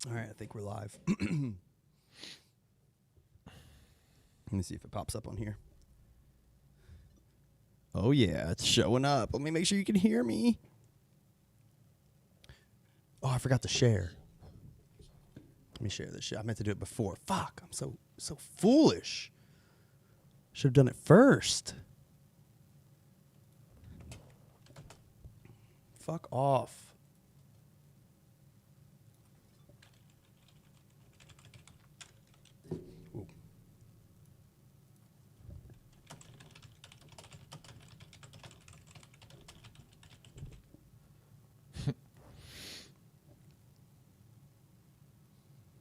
All right, I think we're live. Let me see if it pops up on here. Oh, yeah, it's showing up. Let me make sure you can hear me. Oh, I forgot to share. Let me share this shit. I meant to do it before. Fuck, I'm so foolish. Should have done it first. Fuck off. Ooh.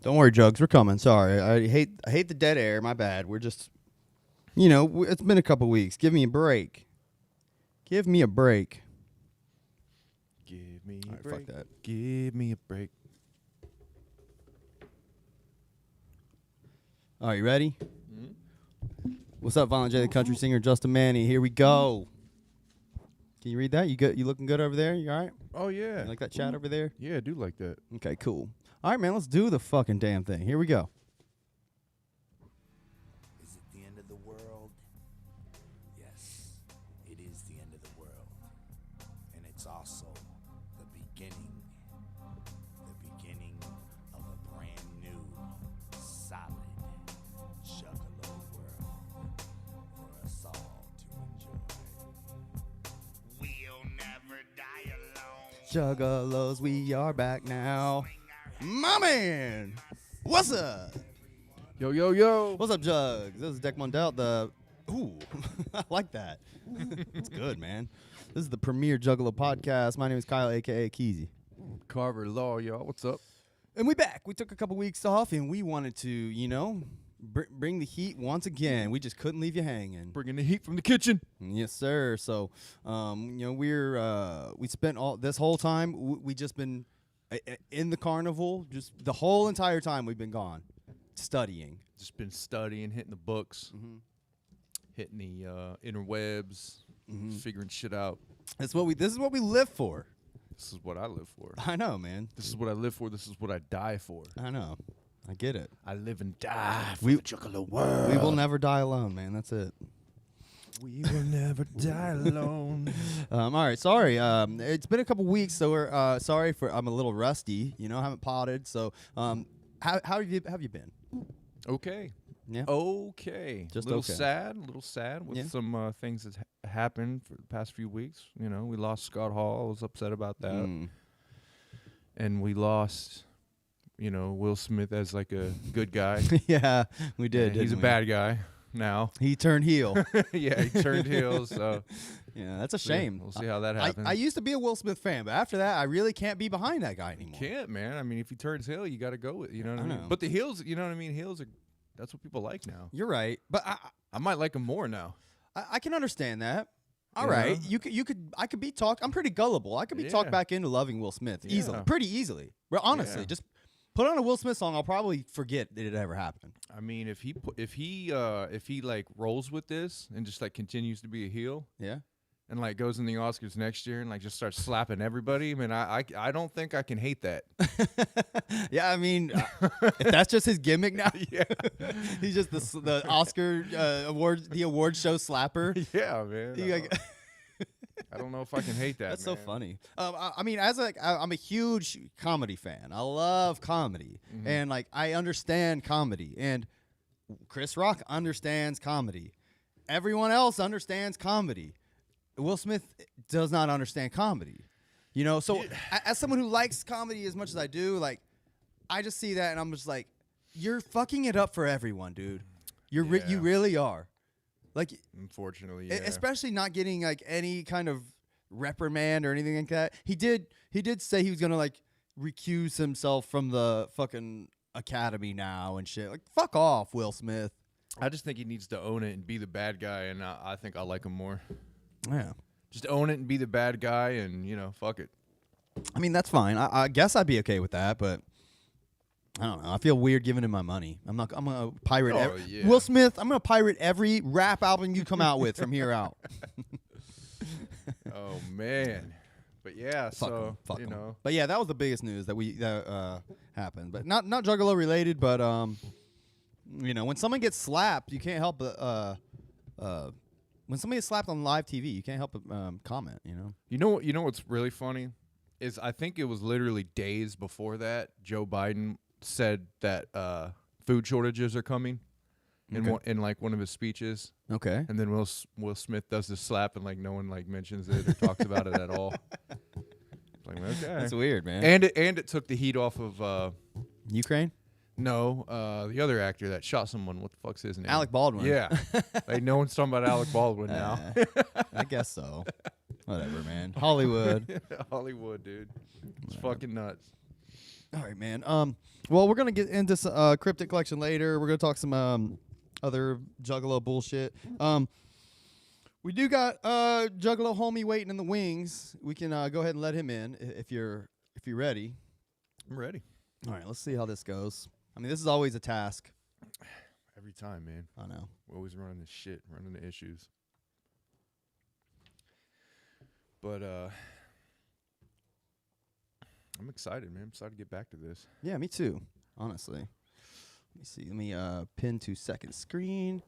Don't worry, Jugs. We're coming. Sorry. I hate the dead air. My bad. We're just, it's been a couple weeks. Give me a break. Give me a break. Give me a All right, break. fuck that. Give me a break. All right, you ready? Mm-hmm. What's up, Violent J, the country singer, Justin Manny? Here we go. Can you read that? You good? You looking good over there? You all right? Oh, yeah. You like that chat over there? Yeah, I do like that. Okay, cool. All right, man, let's do the fucking damn thing. Here we go. Is it the end of the world? Yes, it is the end of the world. And it's also the beginning of a brand new, solid Juggalo world for us all to enjoy. We'll never die alone. Juggalos, we are back now. My man, what's up? Yo, yo, yo. What's up, Jugs? This is Deck Mundell. Ooh, I like that. It's good, man. This is the premier Juggalo podcast. My name is Kyle, a.k.a. Keezy. Carver Law, y'all. What's up? And we back. We took a couple weeks off, and we wanted to, bring the heat once again. We just couldn't leave you hanging. Bringing the heat from the kitchen. Yes, sir. So, we spent all this whole time. We just been in the carnival. Just the whole entire time we've been gone, studying. Just been studying, hitting the books, hitting the interwebs, figuring shit out. This is what we live for. This is what I live for. I know, man. This is what I live for. This is what I die for. I know. I get it. I live and die for We- the Juggalo world. We will never die alone, man. That's it. We will never die alone. All right, sorry. It's been a couple weeks, so we're sorry for I'm a little rusty. Haven't potted. So, how have you been? Okay. Yeah. Okay. Just a little okay. sad with Yeah. some things that happened for the past few weeks. We lost Scott Hall. I was upset about that. Mm. And we lost, Will Smith as like a good guy. Yeah, we did. He's a didn't we? bad guy now. He turned heel. Yeah, he turned heel. So Yeah, that's a shame. We'll see how that happens. I used to be a Will Smith fan, but after that, I really can't be behind that guy anymore. Can't, man. I mean, if he turns heel, you got to go with. You know what I mean? know. But the heels, you know what I mean? Heels are. That's what people like now. You're right, but I might like him more now. I can understand that. All Yeah. right, I could be talked. I'm pretty gullible. I could be talked Yeah. back into loving Will Smith easily, Yeah. pretty easily. Well, honestly, Yeah. just put on a Will Smith song, I'll probably forget that it ever happened. I mean, if he like rolls with this and just like continues to be a heel Yeah. and like goes in the Oscars next year and like just starts slapping everybody, I mean, I don't think I can hate that. Yeah, I mean, if that's just his gimmick now, Yeah. he's just the Oscar award show slapper. Yeah, man. You got- I don't know if I can hate that. That's so man. funny. I mean, I'm a huge comedy fan. I love comedy, and like I understand comedy, and Chris Rock understands comedy. Everyone else understands comedy. Will Smith does not understand comedy. So as someone who likes comedy as much as I do, like I just see that and I'm just like, you're fucking it up for everyone, dude. You Yeah. really are. Like, Unfortunately, yeah. especially not getting like any kind of reprimand or anything like that. He did say he was gonna like recuse himself from the fucking academy now and shit. Like, fuck off, Will Smith. I just think he needs to own it and be the bad guy, and I think I like him more. Yeah. Just own it and be the bad guy, and fuck it. I mean, that's fine. I guess I'd be okay with that, but I don't know. I feel weird giving him my money. I'm gonna pirate Yeah. Will Smith. I'm gonna pirate every rap album you come out with from here out. Oh man, But yeah, Fuck you 'em. know. But yeah, that was the biggest news that happened. But not Juggalo related, but you know, when someone gets slapped, you can't help but when somebody gets slapped on live TV, you can't help but comment. You know what's really funny is I think it was literally days before that Joe Biden said that food shortages are coming in like one of his speeches. Okay. And then Will Smith does the slap and like no one like mentions it or talks about it at all. Like, okay. That's weird, man. And it took the heat off of Ukraine? no, the other actor that shot someone. What the fuck's his name? Alec Baldwin. Yeah. Like no one's talking about Alec Baldwin now. I guess so. Whatever, man. Hollywood. Hollywood, dude. It's fucking nuts. All right, man. Well, we're gonna get into Cryptic Collection later. We're gonna talk some other Juggalo bullshit. We do got Juggalo homie waiting in the wings. We can go ahead and let him in if you're ready. I'm ready. All right, let's see how this goes. I mean, this is always a task. Every time, man. I know. We're always running this shit, running the issues. But I'm excited, man. I'm excited to get back to this. Yeah, me too. Honestly. Let me see. Let me pin to second screen.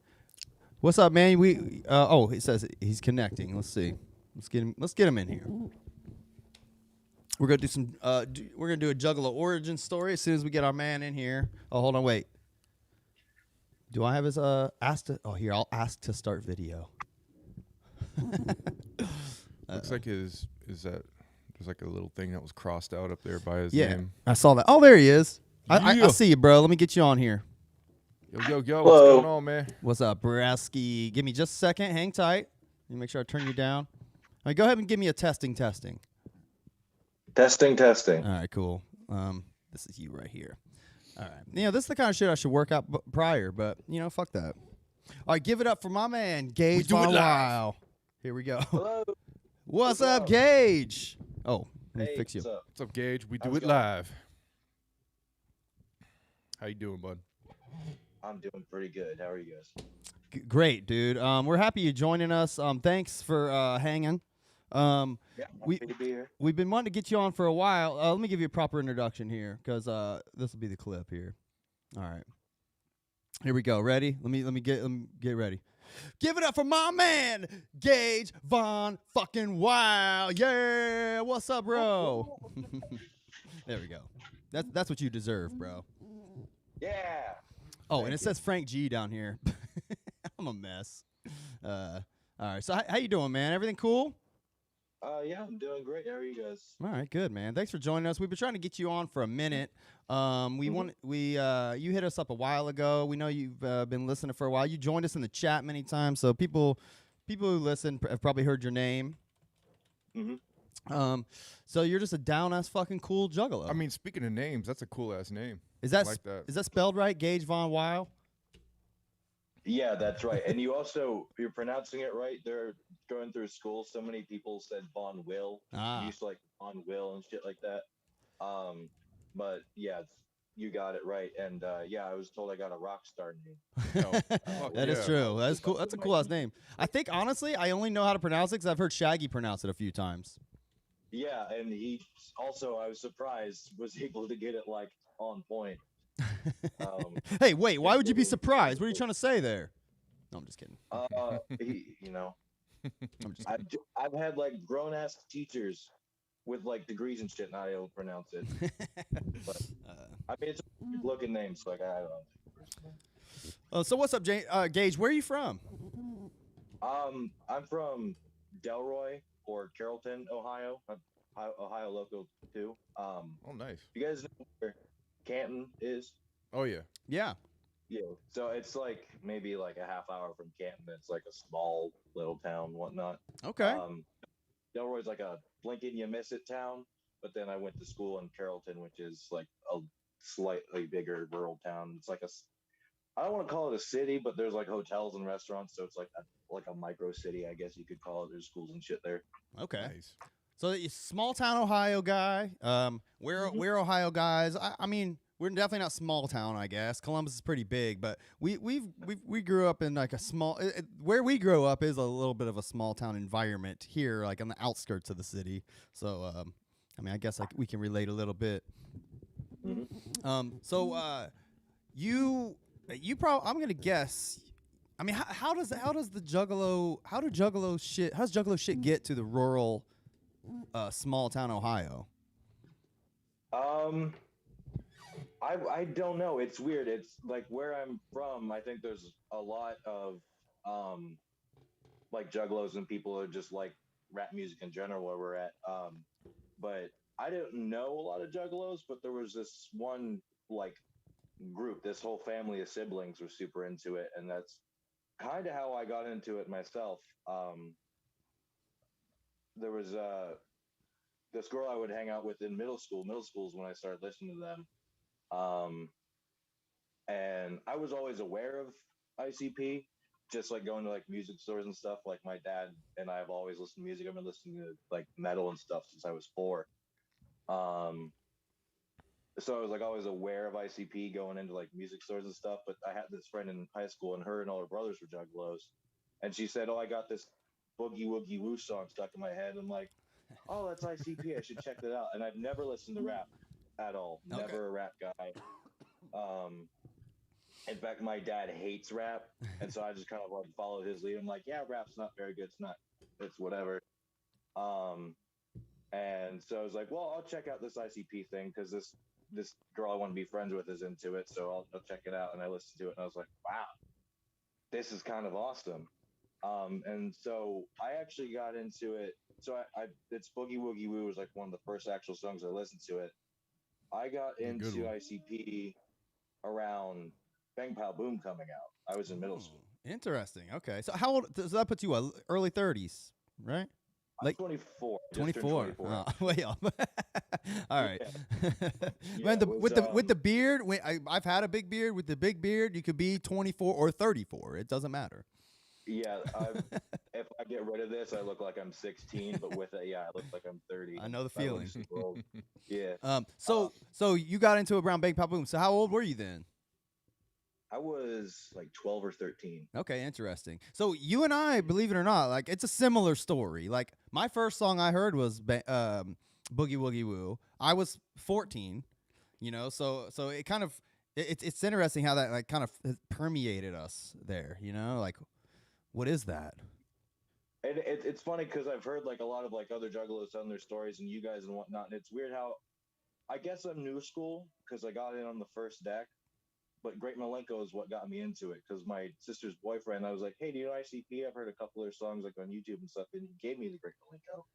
What's up, man? It says he's connecting. Let's see. Let's get him in here. We're gonna do some. We're gonna do a Juggalo Origin Story as soon as we get our man in here. Oh, hold on, wait. Do I have his ask to? Oh, here I'll ask to start video. Looks like is that there's like a little thing that was crossed out up there by his Yeah, name. I saw that. Oh, there he is. I Yeah. see you, bro. Let me get you on here. Yo, what's Hello. going on, man? What's up, Brasky? Give me just a second. Hang tight. Let me make sure I turn you down. All right, go ahead and give me a testing. Testing. All right, cool. This is you right here. All right. This is the kind of shit I should work out prior, but, fuck that. All right, give it up for my man, Gage do it Von live. Wyl. Here we go. Hello. What's What's up, up? Gage? Oh, let me Hey, fix you. what's up? What's up, Gage? We do How's it it going? live. How you doing, bud? I'm doing pretty good. How are you guys? Great, dude. We're happy you're joining us. Thanks for hanging. Yeah, We- happy to be here. We've been wanting to get you on for a while. Let me give you a proper introduction here, because this will be the clip here. All right, here we go. Ready? Let me get ready. Give it up for my man, Gage Von fucking Wyl. Yeah, what's up, bro? There we go. That's what you deserve, bro. Yeah. Oh, Thank and it you. says Frank G down here. I'm a mess. All right. So how you doing, man? Everything cool? Yeah, I'm doing great. How are you guys? All right, good, man. Thanks for joining us. We've been trying to get you on for a minute. You hit us up a while ago. We know you've been listening for a while. You joined us in the chat many times, so people who listen have probably heard your name. Mhm. So you're just a down ass fucking cool juggalo. I mean, speaking of names, that's a cool ass name. is that I like that. is that spelled right? Gage Von Wyl? Yeah, that's right. And you're pronouncing it right. They're going through school. So many people said Von Wyl. Ah. Used to like Von Wyl and shit like that. But yeah, you got it right. And yeah, I was told I got a rock star name. Oh, fuck That is yeah. true. That is cool. That's a cool ass name. I think honestly, I only know how to pronounce it because I've heard Shaggy pronounce it a few times. Yeah, and he also, I was surprised, was able to get it like on point. Hey, wait. Why would you be surprised? What are you trying to say there? No, I'm just kidding. I'm just kidding. I've had like grown ass teachers with like degrees and shit not able to pronounce it. But I mean, it's a good looking name, so like I don't know. So what's up, Gage? Where are you from? I'm from Delroy or Carrollton, Ohio. I'm Ohio local too. Oh, nice. You guys know where Canton is? Oh, yeah. Yeah. Yeah. So it's like maybe like a half hour from Canton. It's like a small little town, whatnot. Okay. Delroy's like a blink and you miss it town. But then I went to school in Carrollton, which is like a slightly bigger rural town. It's like I don't want to call it a city, but there's like hotels and restaurants, so it's like a micro city, I guess you could call it. There's schools and shit there. Okay. Nice. So you're small town Ohio guy. We're Ohio guys. I mean, we're definitely not small town, I guess. Columbus is pretty big, but we grew up in like a small. Where we grew up is a little bit of a small town environment here, like on the outskirts of the city. So, I mean, I guess like we can relate a little bit. So, you probably, I'm gonna guess. I mean, how does the Juggalo, how does Juggalo shit get to the rural, small town Ohio? I don't know. It's weird. It's like where I'm from, I think there's a lot of like juggalos and people who just like rap music in general where we're at. But I didn't know a lot of juggalos, but there was this one like group, this whole family of siblings were super into it, and that's kind of how I got into it myself. There was this girl I would hang out with in middle school. Middle school is when I started listening to them. And I was always aware of ICP, just like going to like music stores and stuff. Like my dad and I have always listened to music. I've been listening to like metal and stuff since I was 4. So I was like always aware of ICP going into like music stores and stuff. But I had this friend in high school, and her and all her brothers were juggalos, and she said, "Oh, I got this Boogie Woogie Woo song stuck in my head." I'm like, "Oh, that's ICP. I should check that out." And I've never listened to rap at all. Okay. Never a rap guy. In fact, my dad hates rap, and so I just kind of like followed his lead. I'm like, "Yeah, rap's not very good. It's whatever." And so I was like, "Well, I'll check out this ICP thing because this girl I want to be friends with is into it, so I'll check it out." And I listened to it, and I was like, "Wow, this is kind of awesome." And so I actually got into it. So I it's Boogie Woogie Woo was like one of the first actual songs I listened to it. I got into ICP around Bang Pow Boom coming out. I was in middle school. Interesting. Okay. So how old does that put you? Early 30s, right? Like 24. 24. Oh, way up. All right. Yeah, Man, with the beard, I've had a big beard. With the big beard, you could be 24 or 34. It doesn't matter. Yeah, if I get rid of this, I look like I'm 16. But with it, yeah, I look like I'm 30. I know the feeling. Yeah. So you got into it around Bang Pow Boom. So how old were you then? I was like 12 or 13. Okay, interesting. So you and I, believe it or not, like it's a similar story. Like my first song I heard was Boogie Woogie Woo. I was 14, you know. So it kind of it's interesting how that like kind of permeated us there, you know. Like, what is that? And it's funny because I've heard like a lot of like other juggalos telling their stories and you guys and whatnot. And it's weird how I guess I'm new school because I got in on the first deck. But Great Milenko is what got me into it because my sister's boyfriend, I was like, "Hey, do you know ICP? I've heard a couple of their songs like on YouTube and stuff." And he gave me the Great Milenko.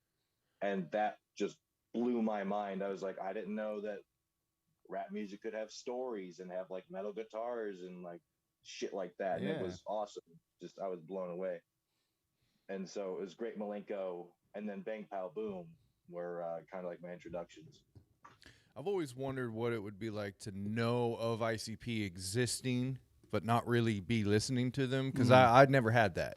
And that just blew my mind. I was like, I didn't know that rap music could have stories and have like metal guitars and like shit like that. And it was awesome. Just, I was blown away. And so it was Great Milenko and then Bang Pow Boom were kind of like my introductions. I've always wondered what it would be like to know of ICP existing, but not really be listening to them, because I'd never had that.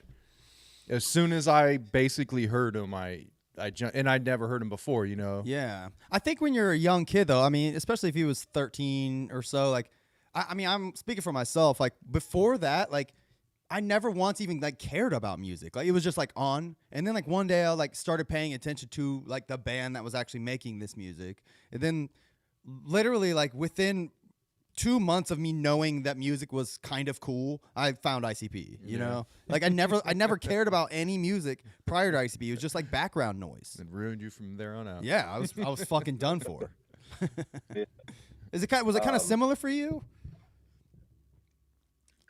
As soon as I basically heard them, and I'd never heard them before, you know? Yeah. I think when you're a young kid, though, I mean, especially if he was 13 or so, like, I mean, I'm speaking for myself. Like, before that, like, I never once even like cared about music. Like it was just like on, and then like one day I like started paying attention to like the band that was actually making this music, and then literally like within 2 months of me knowing that music was kind of cool, I found ICP. You know, like I never cared about any music prior to ICP. It was just like background noise. It ruined you from there on out. Yeah, I was fucking done for. Yeah. Was it kind of similar for you?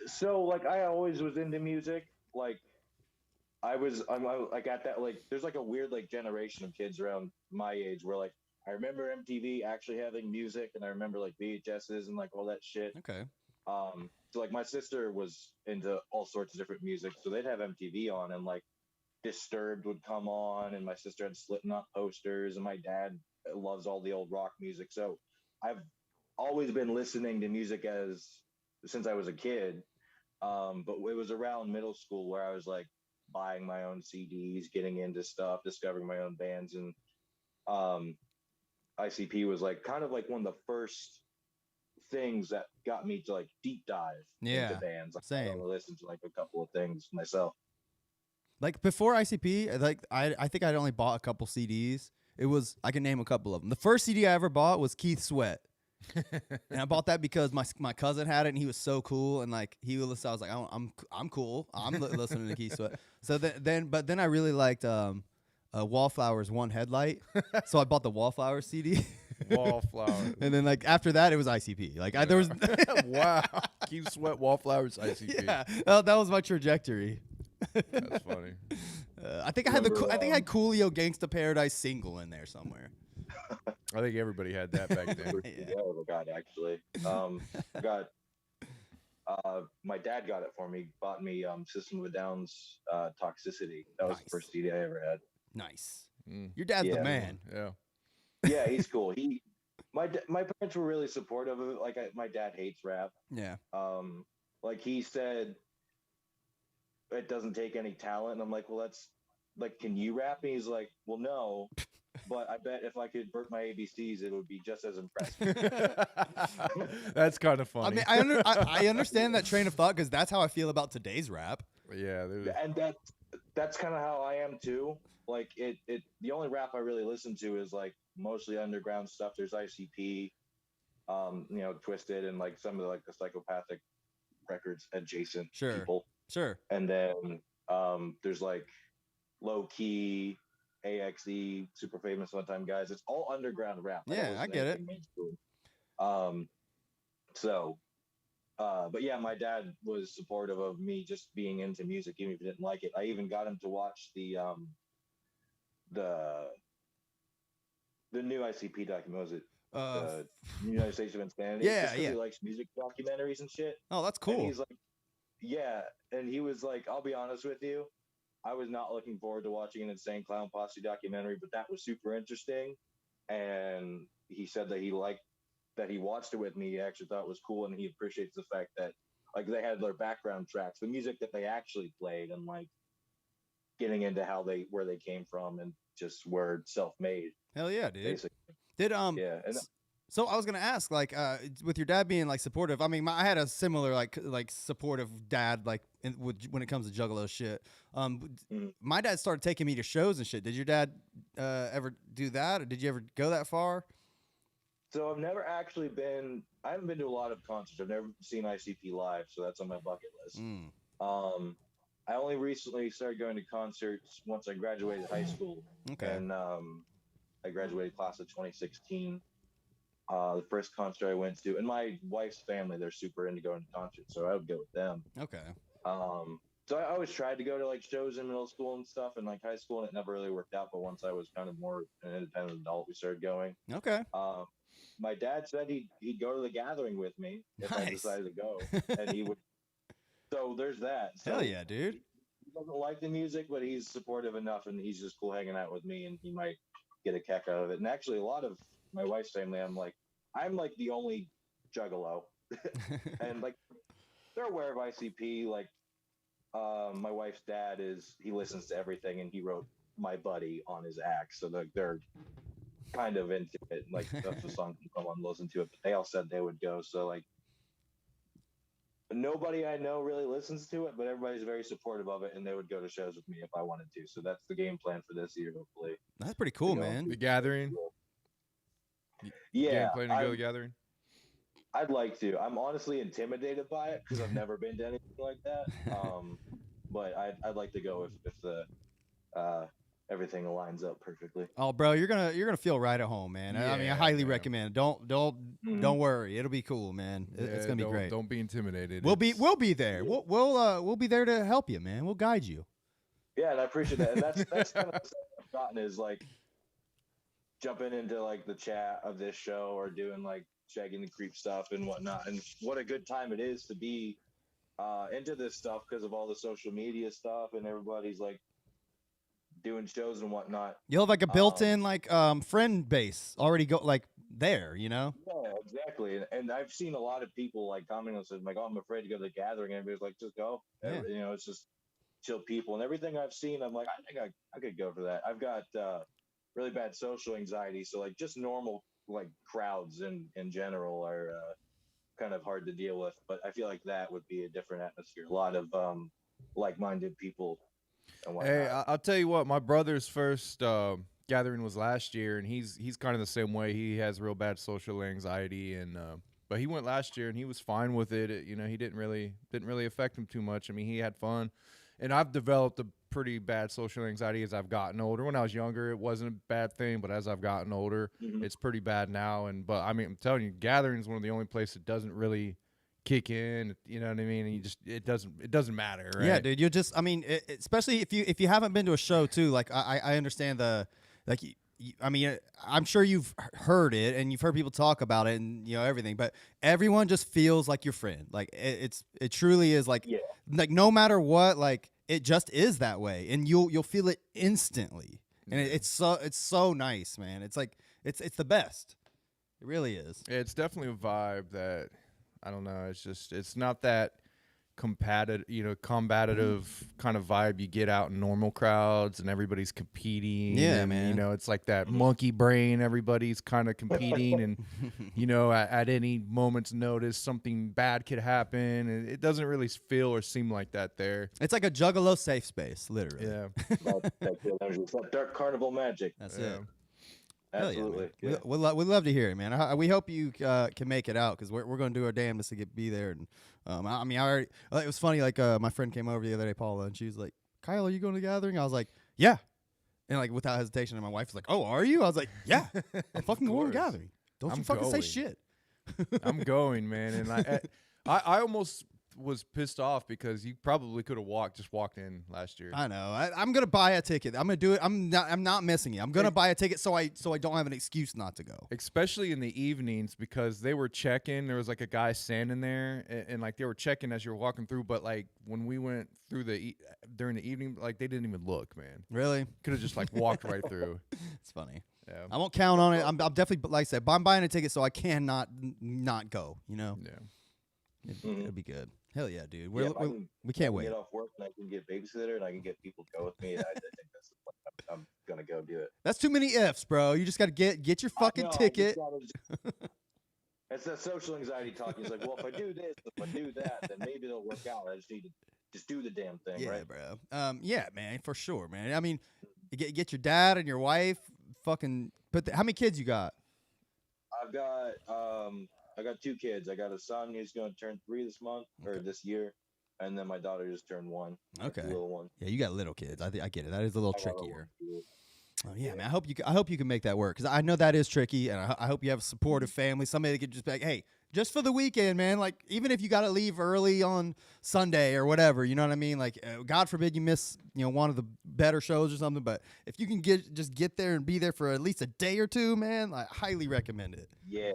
So like I always was into music. Like I'm like at that, like there's like a weird like generation of kids around my age where like I remember MTV actually having music, and I remember like VHSs and like all that shit. Okay. So like my sister was into all sorts of different music, so they'd have MTV on, and like Disturbed would come on, and my sister had Slipknot posters, and my dad loves all the old rock music. So I've always been listening to music since I was a kid. But it was around middle school where I was like buying my own CDs, getting into stuff, discovering my own bands, and ICP was like kind of like one of the first things that got me to like deep dive into bands. Like, I same. only listen to like a couple of things myself. Like before ICP, like I think I'd only bought a couple CDs. It was I can name a couple of them. The first CD I ever bought was Keith Sweat. And I bought that because my cousin had it and he was so cool and like he would listen. I was like, I'm cool. I'm listening to Keith Sweat. So then I really liked Wallflowers One Headlight. So I bought the Wallflowers CD. Wallflowers. And then like after that it was ICP. Like there was Wow. Keep Sweat Wallflowers ICP. yeah, that was my trajectory. That's funny. I think I had I had Coolio Gangsta Paradise single in there somewhere. I think everybody had that back then. Yeah, I ever got actually. My dad got it for me. Bought me System of a Down's Toxicity. That was the first CD I ever had. Nice. Your dad's the man. Yeah. Yeah, he's cool. My parents were really supportive of it. Like my dad hates rap. Yeah. Like he said, it doesn't take any talent. And I'm like, well, that's like, can you rap? And he's like, well, no, but I bet if I could burp my ABCs, it would be just as impressive. That's kind of funny. I mean, I understand that train of thought because that's how I feel about today's rap. Yeah, and that's kind of how I am too. Like the only rap I really listen to is like mostly underground stuff. There's ICP, Twisted, and like some of the psychopathic records adjacent people. Sure. And then there's like Low Key, AXE, Super Famous One Time Guys. It's all underground rap. Yeah, I get it. But yeah, my dad was supportive of me just being into music, even if he didn't like it. I even got him to watch the new ICP document. Was it the United States of Insanity? Yeah, He likes music documentaries and shit. Oh, that's cool. And he's like, yeah, and he was like, I'll be honest with you, I was not looking forward to watching an Insane Clown Posse documentary, but that was super interesting. And he said that he watched it with me. He actually thought it was cool, and he appreciates the fact that like they had their background tracks, the music that they actually played, and like getting into where they came from and just were self-made. Hell yeah, dude. Basically. Yeah. So I was gonna ask, like, with your dad being like supportive. I mean, I had a similar like supportive dad, like when it comes to Juggalo shit. My dad started taking me to shows and shit. Did your dad ever do that, or did you ever go that far? So I've never actually been. I haven't been to a lot of concerts. I've never seen ICP live, so that's on my bucket list. I only recently started going to concerts once I graduated high school. Okay. And I graduated class of 2016. The first concert I went to, and my wife's family, they're super into going to concerts, so I would go with them. Okay. So I always tried to go to like shows in middle school and stuff, and like high school, and it never really worked out. But once I was kind of more an independent adult, we started going. Okay. My dad said he'd go to the gathering with me if I decided to go, and he would. So there's that. So hell yeah, dude. He doesn't like the music, but he's supportive enough, and he's just cool hanging out with me, and he might get a kick out of it. And actually, a lot of my wife's family, I'm like the only Juggalo, and like they're aware of ICP. Like my wife's dad he listens to everything, and he wrote My Buddy on his axe, so they're kind of into it. Like that's the song I want to listen to it, but they all said they would go. So like nobody I know really listens to it, but everybody's very supportive of it, and they would go to shows with me if I wanted to. So that's the game plan for this year, hopefully. That's pretty cool, man. The Gathering. Yeah, plan to go to the Gathering. I'd like to. I'm honestly intimidated by it because I've never been to anything like that. But I'd like to go if the everything aligns up perfectly. Oh, bro, you're gonna feel right at home, man. I mean, I highly recommend it. Don't worry, it'll be cool, man. It's gonna be great. Don't be intimidated. We'll be there. We'll be there to help you, man. We'll guide you. Yeah, and I appreciate that. And that's kind of the stuff I've gotten is like jumping into like the chat of this show or doing like shagging the creep stuff and whatnot. And what a good time it is to be into this stuff because of all the social media stuff and everybody's like doing shows and whatnot. You'll have like a built-in friend base already go like there, you know? Yeah, exactly. And I've seen a lot of people like commenting and said like, "Oh, I'm afraid to go to the gathering." And everybody's like, "Just go." Yeah. You know, it's just chill people. And everything I've seen, I'm like, I think I could go for that. I've got really bad social anxiety, so like just normal like crowds in general are kind of hard to deal with. But I feel like that would be a different atmosphere. A lot of like-minded people and whatnot. Hey, I'll tell you what. My brother's first gathering was last year, and he's kind of the same way. He has real bad social anxiety, and but he went last year, and he was fine with it. He didn't really affect him too much. I mean, he had fun, and I've developed a pretty bad social anxiety as I've gotten older. When I was younger, it wasn't a bad thing, but as I've gotten older, it's pretty bad now. But I mean, I'm telling you, gathering is one of the only places that doesn't really kick in. You know what I mean? And it doesn't matter, right? Yeah, dude. I mean, especially if you haven't been to a show too. Like I understand I mean, I'm sure you've heard it and you've heard people talk about it and everything, but everyone just feels like your friend. Like it truly is like no matter what, like it just is that way, and you'll feel it instantly, and it's so nice, man. It's like it's the best. It really is. It's definitely a vibe that I don't know. It's not that combative kind of vibe you get out in normal crowds and everybody's competing. Yeah, and, man. It's like that monkey brain. Everybody's kind of competing, and at any moment's notice, something bad could happen. And it doesn't really feel or seem like that there. It's like a Juggalo safe space, literally. Yeah, It's like dark carnival magic. That's Yeah. it. Absolutely. Yeah, man. We'd love to hear it, man. We hope you can make it out because we're going to do our damnedest to be there. And I mean, it was funny. Like my friend came over the other day, Paula, and she was like, "Kyle, are you going to the gathering?" I was like, "Yeah," and like without hesitation. And my wife was like, "Oh, are you?" I was like, "Yeah, I'm fucking going to the gathering. Don't you fucking say shit." I'm going, man. And I almost was pissed off because you probably could have walked in last year. I know. I'm gonna buy a ticket. I'm gonna do it. I'm not missing it. I'm gonna buy a ticket so I don't have an excuse not to go. Especially in the evenings, because they were checking. There was like a guy standing there, and like they were checking as you were walking through. But like when we went through during the evening, like they didn't even look, man. Really? Could have just like walked right through. It's funny. Yeah. I won't count on it. I'm definitely, like I said, I'm buying a ticket so I cannot not go. Yeah. It'll be good. Hell yeah, dude. We I can't wait. get off work and I can get babysitter and I can get people to go with me. I think that's the plan. I'm gonna go do it. That's too many ifs, bro. You just got to get your fucking I know, ticket. It's that social anxiety talking. It's like, well, if I do this, if I do that, then maybe it'll work out. I just need to just do the damn thing, Yeah, right? bro. Yeah, man, for sure, man. I mean, you get your dad and your wife. Fucking how many kids you got? I got 2 kids. I got a son who's going to turn 3 this month or this year, and then my daughter just turned 1. Okay, the little one. Yeah, you got little kids. I get it. That is a little I got a little trickier. one. Oh yeah, man. I hope you can make that work because I know that is tricky, and I hope you have a supportive family. Somebody that could just be like, hey, just for the weekend, man. Like even if you got to leave early on Sunday or whatever, you know what I mean. Like God forbid you miss one of the better shows or something, but if you can get there and be there for at least a day or two, man, I highly recommend it. Yeah,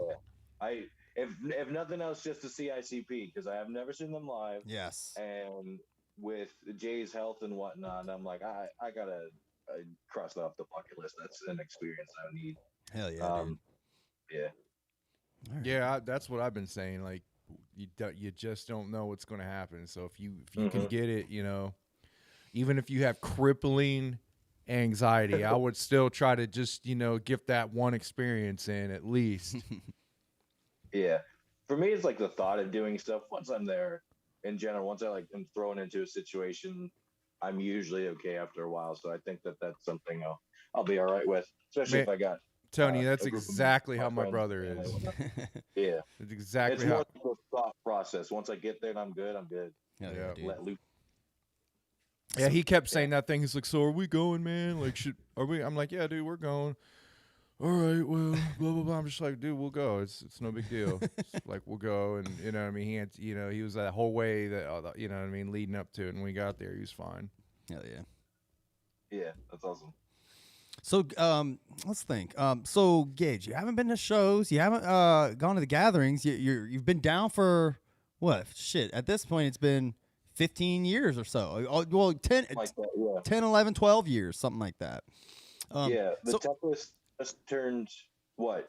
if nothing else, just to see ICP because I have never seen them live. Yes. And with Jay's health and whatnot, I'm like, I gotta cross that off the bucket list. That's an experience I need. Hell yeah, dude. Yeah. Right. Yeah, that's what I've been saying. Like, you just don't know what's going to happen. So if you can get it, even if you have crippling anxiety, I would still try to just get that one experience in at least. Yeah. For me, it's like the thought of doing stuff once I'm there. In general, once I am thrown into a situation, I'm usually okay after a while. So I think that's something I'll be all right with, especially if I got. Tony, that's a group of exactly how my friends brother and is. Yeah. It's exactly It's how. more the thought process. Once I get there and I'm good, I'm good. Hell Yeah. yeah, dude. Let loose. Yeah, he kept saying that thing. He's like, "So are we going, man? Like, are we?" I'm like, "Yeah, dude, we're going." All right, well, blah blah blah. I'm just like, dude, we'll go. It's no big deal. It's like we'll go, and what I mean. He had, he was that whole way that what I mean, leading up to it. And when we got there, he was fine. Hell yeah. Yeah, that's awesome. So let's think. So Gage, you haven't been to shows. You haven't gone to the gatherings. You've been down for what? Shit. At this point, it's been 15 years or so. Well, 10, Like that, yeah. 10, 11, 12 years, something like that. Yeah, the Tempest just turned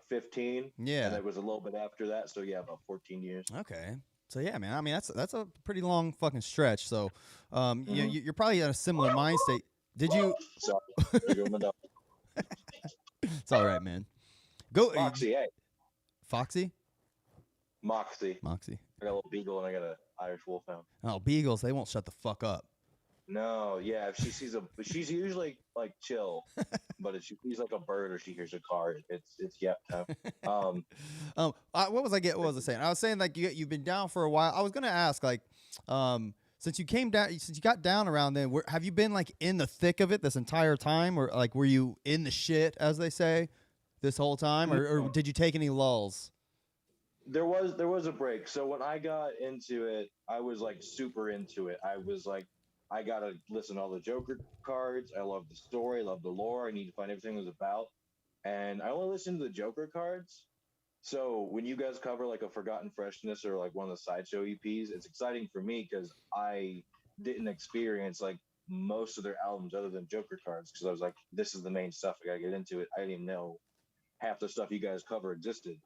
15. Yeah. And it was a little bit after that, so yeah, about 14 years. Okay. So yeah, man. I mean, that's a pretty long fucking stretch. So, you're probably in a similar mind state. Did you? Sorry. There you go, my dog. It's all right, man. Go, Foxy, hey. Foxy. Moxie. Moxie. I got a little beagle and I got a Irish wolfhound. Oh, beagles, they won't shut the fuck up. No, yeah. If she sees she's usually like chill, but if she sees like a bird or she hears a car, it's yap time. What was I saying? I was saying like you've been down for a while. I was gonna ask like, since you came down, since you got down around then, have you been like in the thick of it this entire time, or like were you in the shit as they say, this whole time, or did you take any lulls? There was a break. So when I got into it, I was like super into it. I was like, I gotta listen to all the Joker cards. I love the story, I love the lore. I need to find everything it was about. And I only listened to the Joker cards. So when you guys cover like a Forgotten Freshness or like one of the sideshow EPs, it's exciting for me because I didn't experience like most of their albums other than Joker cards because I was like, this is the main stuff. I gotta get into it. I didn't even know half the stuff you guys cover existed.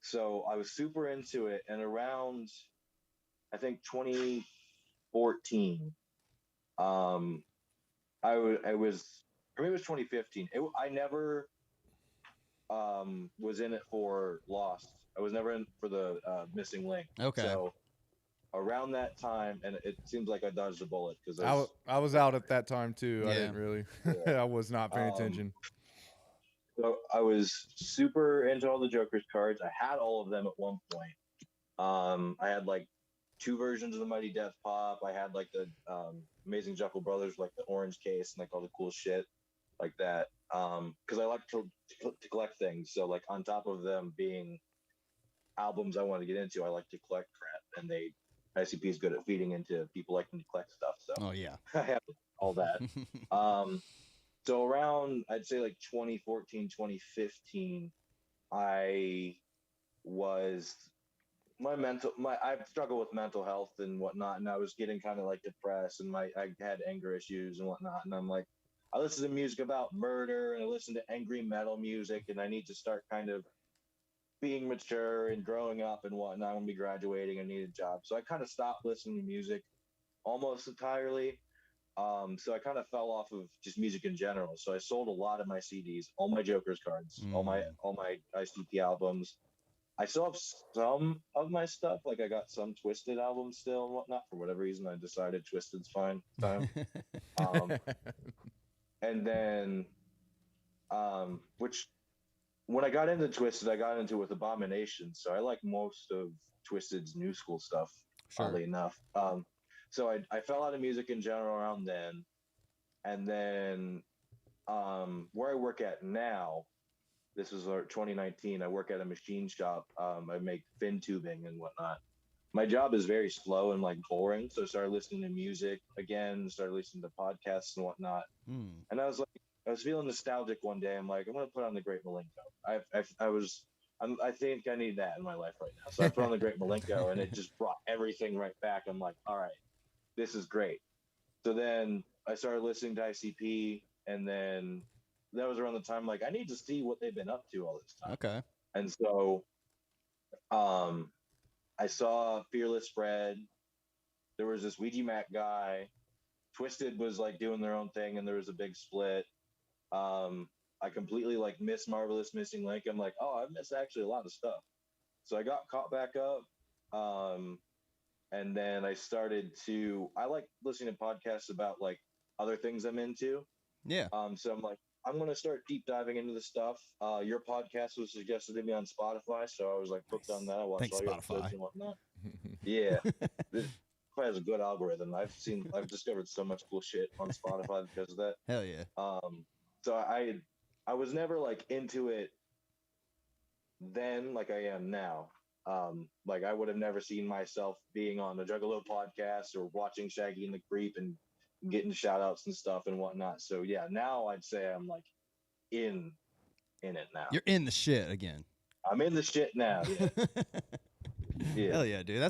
So I was super into it, and around I think 2014, I was, or maybe it was 2015. I never was in it for Lost. I was never in for the Missing Link. Okay. So around that time, and it seems like I dodged a bullet because I was out at that time too. Yeah. I didn't really. I was not paying attention. So I was super into all the Joker's cards. I had all of them at one point. I had like 2 versions of the Mighty Death Pop. I had like the Amazing Juggalo Brothers, like the orange case and like all the cool shit like that. Because I like to collect things. So like on top of them being albums I want to get into, I like to collect crap, and ICP is good at feeding into people liking to collect stuff. So Oh yeah. I have all that. So around, I'd say like 2014, 2015, I've struggled with mental health and whatnot, and I was getting kind of like depressed, and I had anger issues and whatnot, and I'm like, I listen to music about murder, and I listen to angry metal music, and I need to start kind of being mature and growing up and whatnot. I'm gonna be graduating, I need a job, so I kind of stopped listening to music almost entirely. So I kind of fell off of just music in general. So I sold a lot of my CDs, all my Joker's cards, all my ICP albums. I still have some of my stuff. Like I got some Twisted albums still and whatnot. For whatever reason, I decided Twisted's fine. And then, which when I got into Twisted, I got into it with Abomination. So I like most of Twisted's new school stuff, oddly enough. So I fell out of music in general around then. And then where I work at now, this is 2019, I work at a machine shop. I make fin tubing and whatnot. My job is very slow and like boring. So I started listening to music again, started listening to podcasts and whatnot. And I was feeling nostalgic one day. I'm like, I'm going to put on the Great Malenko. I think I need that in my life right now. So I put on the Great Malenko, and it just brought everything right back. I'm like, all right, this is great. So then I started listening to ICP, and then that was around the time like I need to see what they've been up to all this time. Okay. And so I saw Fearless Fred. There was this Ouija Mac guy. Twisted was like doing their own thing, and there was a big split. I completely like missed Marvelous Missing Link. I'm like, oh, I missed actually a lot of stuff. So I got caught back up. And then I like listening to podcasts about like other things I'm into. Yeah. So I'm like, I'm going to start deep diving into this stuff. Your podcast was suggested to me on Spotify. So I was like hooked on that. I watched all your episodes and whatnot. Yeah. Spotify has a good algorithm. I've discovered so much cool shit on Spotify because of that. Hell yeah. So I was never like into it then like I am now. Like I would have never seen myself being on the Juggalo podcast or watching Shaggy and the Creep and getting shout outs and stuff and whatnot. So yeah, now I'd say I'm like in it now. You're in the shit again. I'm in the shit now. Yeah. Yeah. Hell yeah, dude.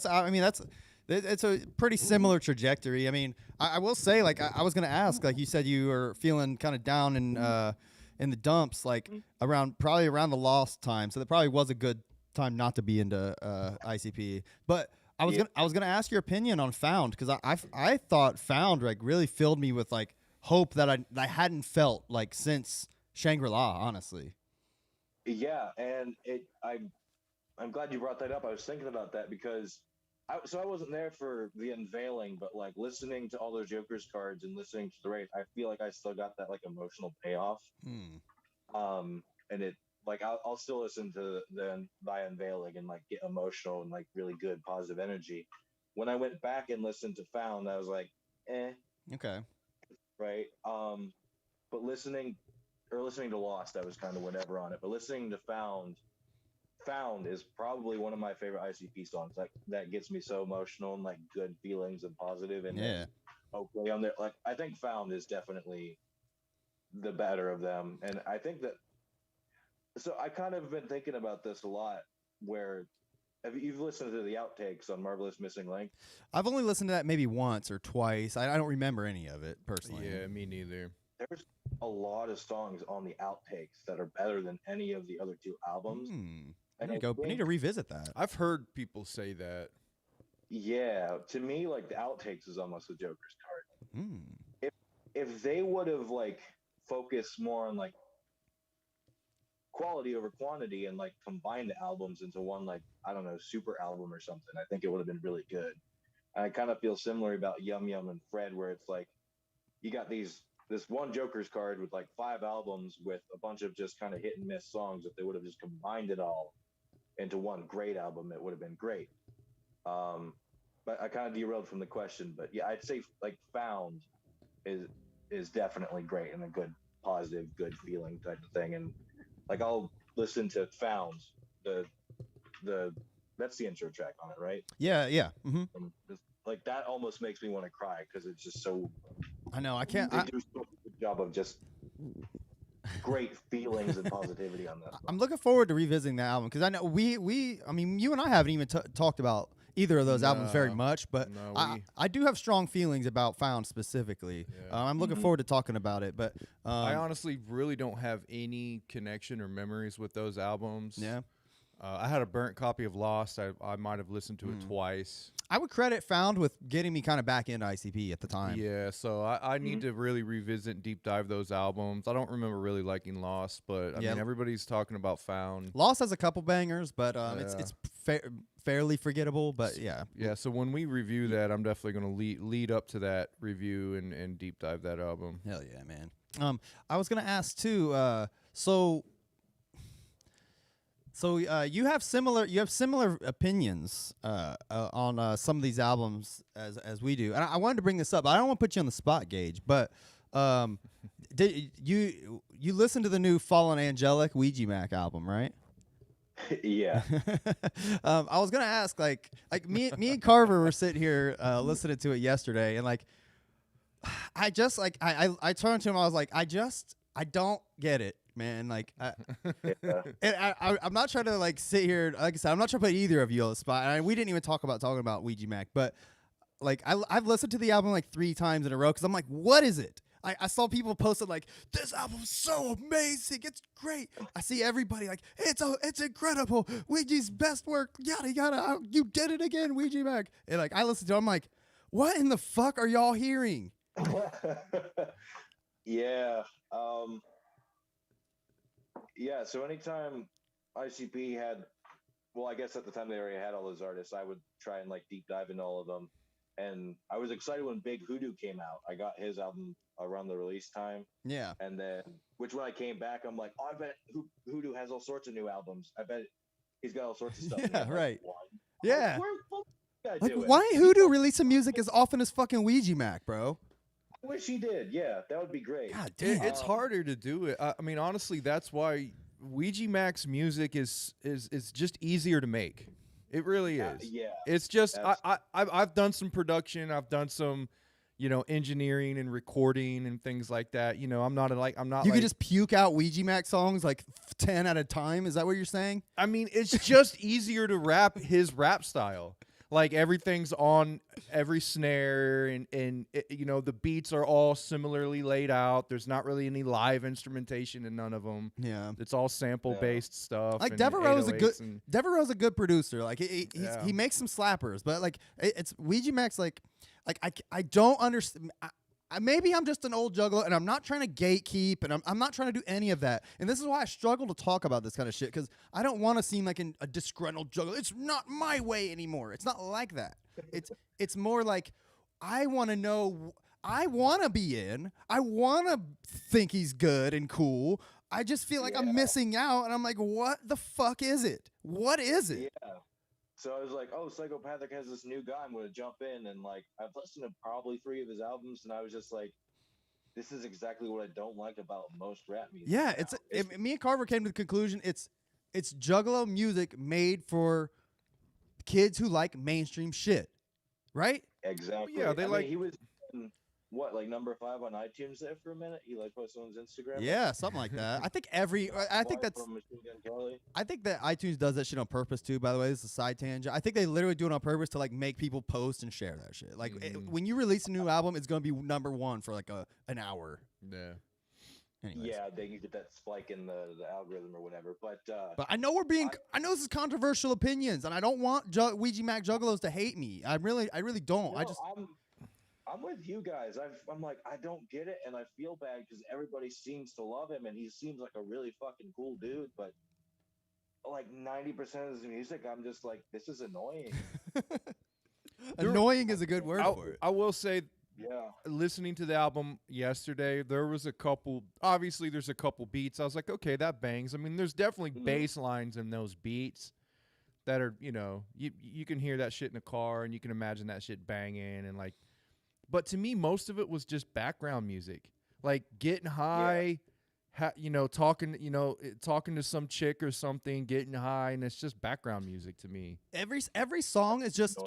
It's a pretty similar trajectory. I mean, I will say, like, I was gonna ask, like, you said you were feeling kind of down in the dumps, like probably around the Lost time. So that probably was a good time not to be into ICP. But I was gonna ask your opinion on Found, because I thought Found like really filled me with like hope that I hadn't felt like since Shangri-La, honestly. Yeah, and I'm glad you brought that up. I was thinking about that because I wasn't there for the unveiling, but like listening to all those Joker's cards and listening to the race, I feel like I still got that like emotional payoff. Hmm. And it like I'll still listen to the unveiling and like get emotional and like really good positive energy. When I went back and listened to Found, I was like, eh, Okay. right. But listening to Lost, I was kind of whatever on it. But listening to Found is probably one of my favorite ICP songs. Like that gets me so emotional and like good feelings and positive. And Yeah. then okay, on there, like I think Found is definitely the better of them. And I think that so I kind of been thinking about this a lot. Where you've listened to the outtakes on Marvelous Missing Link? I've only listened to that maybe once or twice. I don't remember any of it personally. Yeah, me neither. There's a lot of songs on the outtakes that are better than any of the other two albums. I need to revisit that. I've heard people say that. Yeah, to me, like the outtakes is almost a Joker's card. Hmm. If they would have like focused more on like quality over quantity and like combined the albums into one like I don't know super album or something, I think it would have been really good. And I kind of feel similar about Yum Yum and Fred, where it's like you got this one Joker's card with like 5 albums with a bunch of just kind of hit and miss songs. If they would have just combined it all into one great album, it would have been great. But I kind of derailed from the question, but yeah, I'd say like Found is definitely great and a good positive, good feeling type of thing. And like I'll listen to Found, the that's the intro track on it, right? Yeah, yeah. Mm-hmm. Like that almost makes me want to cry because it's just so. I know. I can't. They do such a good job of just great feelings and positivity on that song. I'm looking forward to revisiting that album because I know I mean, you and I haven't even talked about either of those albums very much, but I do have strong feelings about Found specifically. Yeah. I'm looking forward to talking about it, but I honestly really don't have any connection or memories with those albums. Yeah. I had a burnt copy of Lost. I might have listened to it twice. I would credit Found with getting me kind of back into ICP at the time. Yeah, so I need to really revisit and deep dive those albums. I don't remember really liking Lost, but I mean everybody's talking about Found. Lost has a couple bangers, but it's fairly forgettable. But yeah. So when we review that, I'm definitely going to lead up to that review and deep dive that album. Hell yeah, man. I was gonna ask too. So you have similar opinions on some of these albums as we do, and I wanted to bring this up. I don't want to put you on the spot, Gage, but did you listen to the new Fallen Angelic Ouija Mac album, right? Yeah. I was gonna ask, like me and Carver were sitting here listening to it yesterday, and like I just like I turned to him. I was like, I don't get it, man. Like, and I'm not trying to like sit here. Like I said, I'm not trying to put either of you on the spot. We didn't even talking about Ouija Mac, but like I've listened to the album like 3 times in a row because I'm like, what is it? I saw people posted like, this album's so amazing, it's great. I see everybody like, it's incredible, Ouija's best work, yada yada. You did it again, Ouija Mac. And like I listened to it, I'm like, what in the fuck are y'all hearing? Yeah. Yeah, so anytime ICP had, well, I guess at the time they already had all those artists, I would try and like deep dive into all of them. And I was excited when Big Hoodoo came out. I got his album around the release time. Yeah. And then, when I came back, I'm like, oh, I bet Hoodoo has all sorts of new albums. I bet he's got all sorts of stuff. Yeah, right. Like, yeah. Like, why ain't Hoodoo releasing music as often as fucking Ouija Mac, bro? I wish he did. Yeah, that would be great. God damn. It's harder to do it. I mean, honestly, that's why Ouija Mac's music is just easier to make. It really is. Yeah. It's just I've done some production. I've done some, engineering and recording and things like that. I'm not. You could just puke out Ouija Mac songs like 10 at a time. Is that what you're saying? I mean, it's just easier to rap his rap style. Like everything's on every snare and the beats are all similarly laid out. There's not really any live instrumentation in none of them. Yeah. It's all sample based stuff. Like and Devereaux's 808s a good producer. Like he makes some slappers, but like it's Ouija Mac's like I don't understand. maybe I'm just an old juggalo, and I'm not trying to gatekeep, and I'm not trying to do any of that. And this is why I struggle to talk about this kind of shit, because I don't want to seem like a disgruntled juggalo. It's not my way anymore. It's not like that. It's more like I want to know. I want to be in. I want to think he's good and cool. I just feel like I'm missing out, and I'm like, what the fuck is it? What is it? Yeah. So I was like, oh, Psychopathic has this new guy. I'm going to jump in. And like, I've listened to probably 3 of his albums, and I was just like, this is exactly what I don't like about most rap music. Yeah, now. me and Carver came to the conclusion it's juggalo music made for kids who like mainstream shit, right? Exactly. Yeah, they like. He was what, like number 5 on iTunes there for a minute. He like posted on his Instagram. Yeah, something like that. I think I think that iTunes does that shit on purpose too. By the way, this is a side tangent. I think they literally do it on purpose to like make people post and share that shit. Like when you release a new album, it's gonna be number 1 for like an hour. Yeah. Anyways. Yeah, they get that spike in the algorithm or whatever. But I know I know this is controversial opinions, and I don't want Ouija Mac Juggalos to hate me. I really don't. No, I'm with you guys. I'm like, I don't get it, and I feel bad because everybody seems to love him, and he seems like a really fucking cool dude. But like 90% of his music, I'm just like, this is annoying. Annoying is a good word for it. I will say, yeah. Listening to the album yesterday, there was a couple. Obviously, there's a couple beats. I was like, okay, that bangs. I mean, there's definitely bass lines in those beats that are, you can hear that shit in a car, and you can imagine that shit banging and like. But to me, most of it was just background music, like getting high, talking to some chick or something, getting high, and it's just background music to me. Every song is just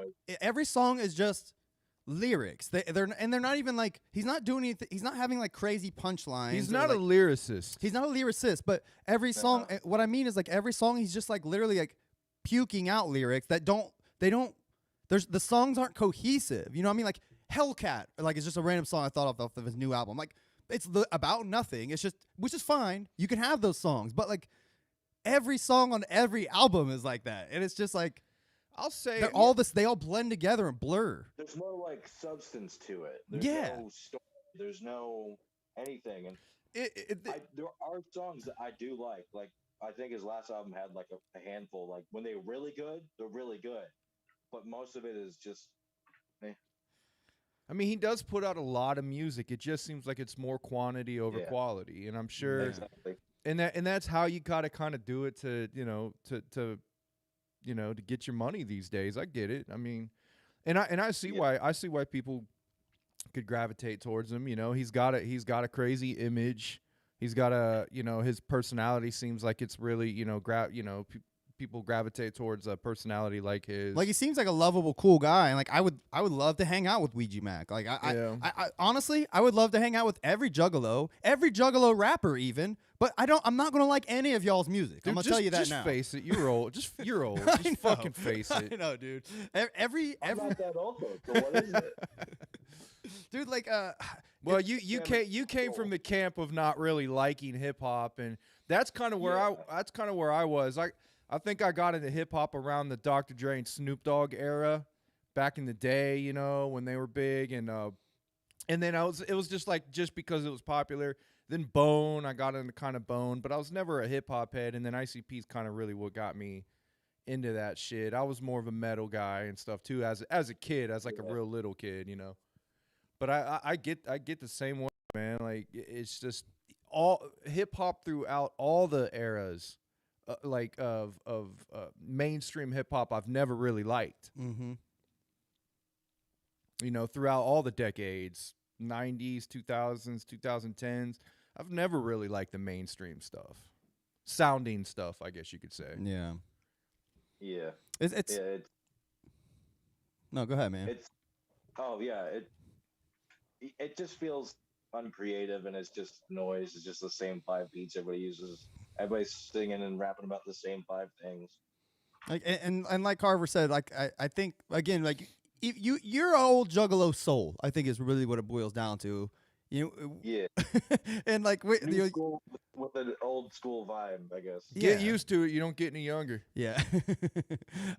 lyrics. They're not even like, he's not doing anything. He's not having like crazy punchlines. He's not a lyricist. He's not a lyricist. But every song, what I mean is like every song, he's just like literally like puking out lyrics that the songs aren't cohesive. You know what I mean? Like Hellcat, like it's just a random song I thought of his new album. Like it's about nothing. It's just, which is fine. You can have those songs, but like every song on every album is like that, and it's just like I'll say they all blend together and blur. There's no like substance to it. There's no story. There's no anything, and there are songs that I do like. Like I think his last album had like a handful. Like when they're really good, they're really good, but most of it is just. I mean, he does put out a lot of music. It just seems like it's more quantity over quality, and I'm sure, exactly. and that's how you gotta kind of do it to get your money these days. I get it. I mean, and I see why people could gravitate towards him. He's got a crazy image. He's got his personality seems like it's really people gravitate towards a personality like his. Like he seems like a lovable, cool guy, and like I would love to hang out with Ouija Mac. Like I honestly, I would love to hang out with every Juggalo rapper even. But I'm not gonna like any of y'all's music. Dude, I'm gonna tell you that just now. Face it, you're old. You're old. Just fucking face it. I know, dude. I'm not that also. So what is it? Dude, like well, you came from the camp of not really liking hip hop, and that's kind of where I was. I think I got into hip hop around the Dr. Dre and Snoop Dogg era, back in the day, when they were big, and then it was just because it was popular. Then Bone, I got into kind of Bone, but I was never a hip hop head. And then ICP's kind of really what got me into that shit. I was more of a metal guy and stuff too, as a kid, as like a real little kid, But I get the same way, man. Like it's just all hip hop throughout all the eras. Like of mainstream hip hop, I've never really liked. Mm-hmm. Throughout all the decades, 90s, 2000s, 2010s, I've never really liked the mainstream stuff, sounding stuff, I guess you could say. Yeah. Yeah. It's no, go ahead, man. It just feels uncreative, and it's just noise. It's just the same 5 beats everybody uses. Everybody's singing and rapping about the same 5 things. Like and like Carver said, like I think again, like you're an old Juggalo soul. I think is really what it boils down to. Yeah. And like school with an old school vibe, I guess. Get used to it. You don't get any younger. Yeah.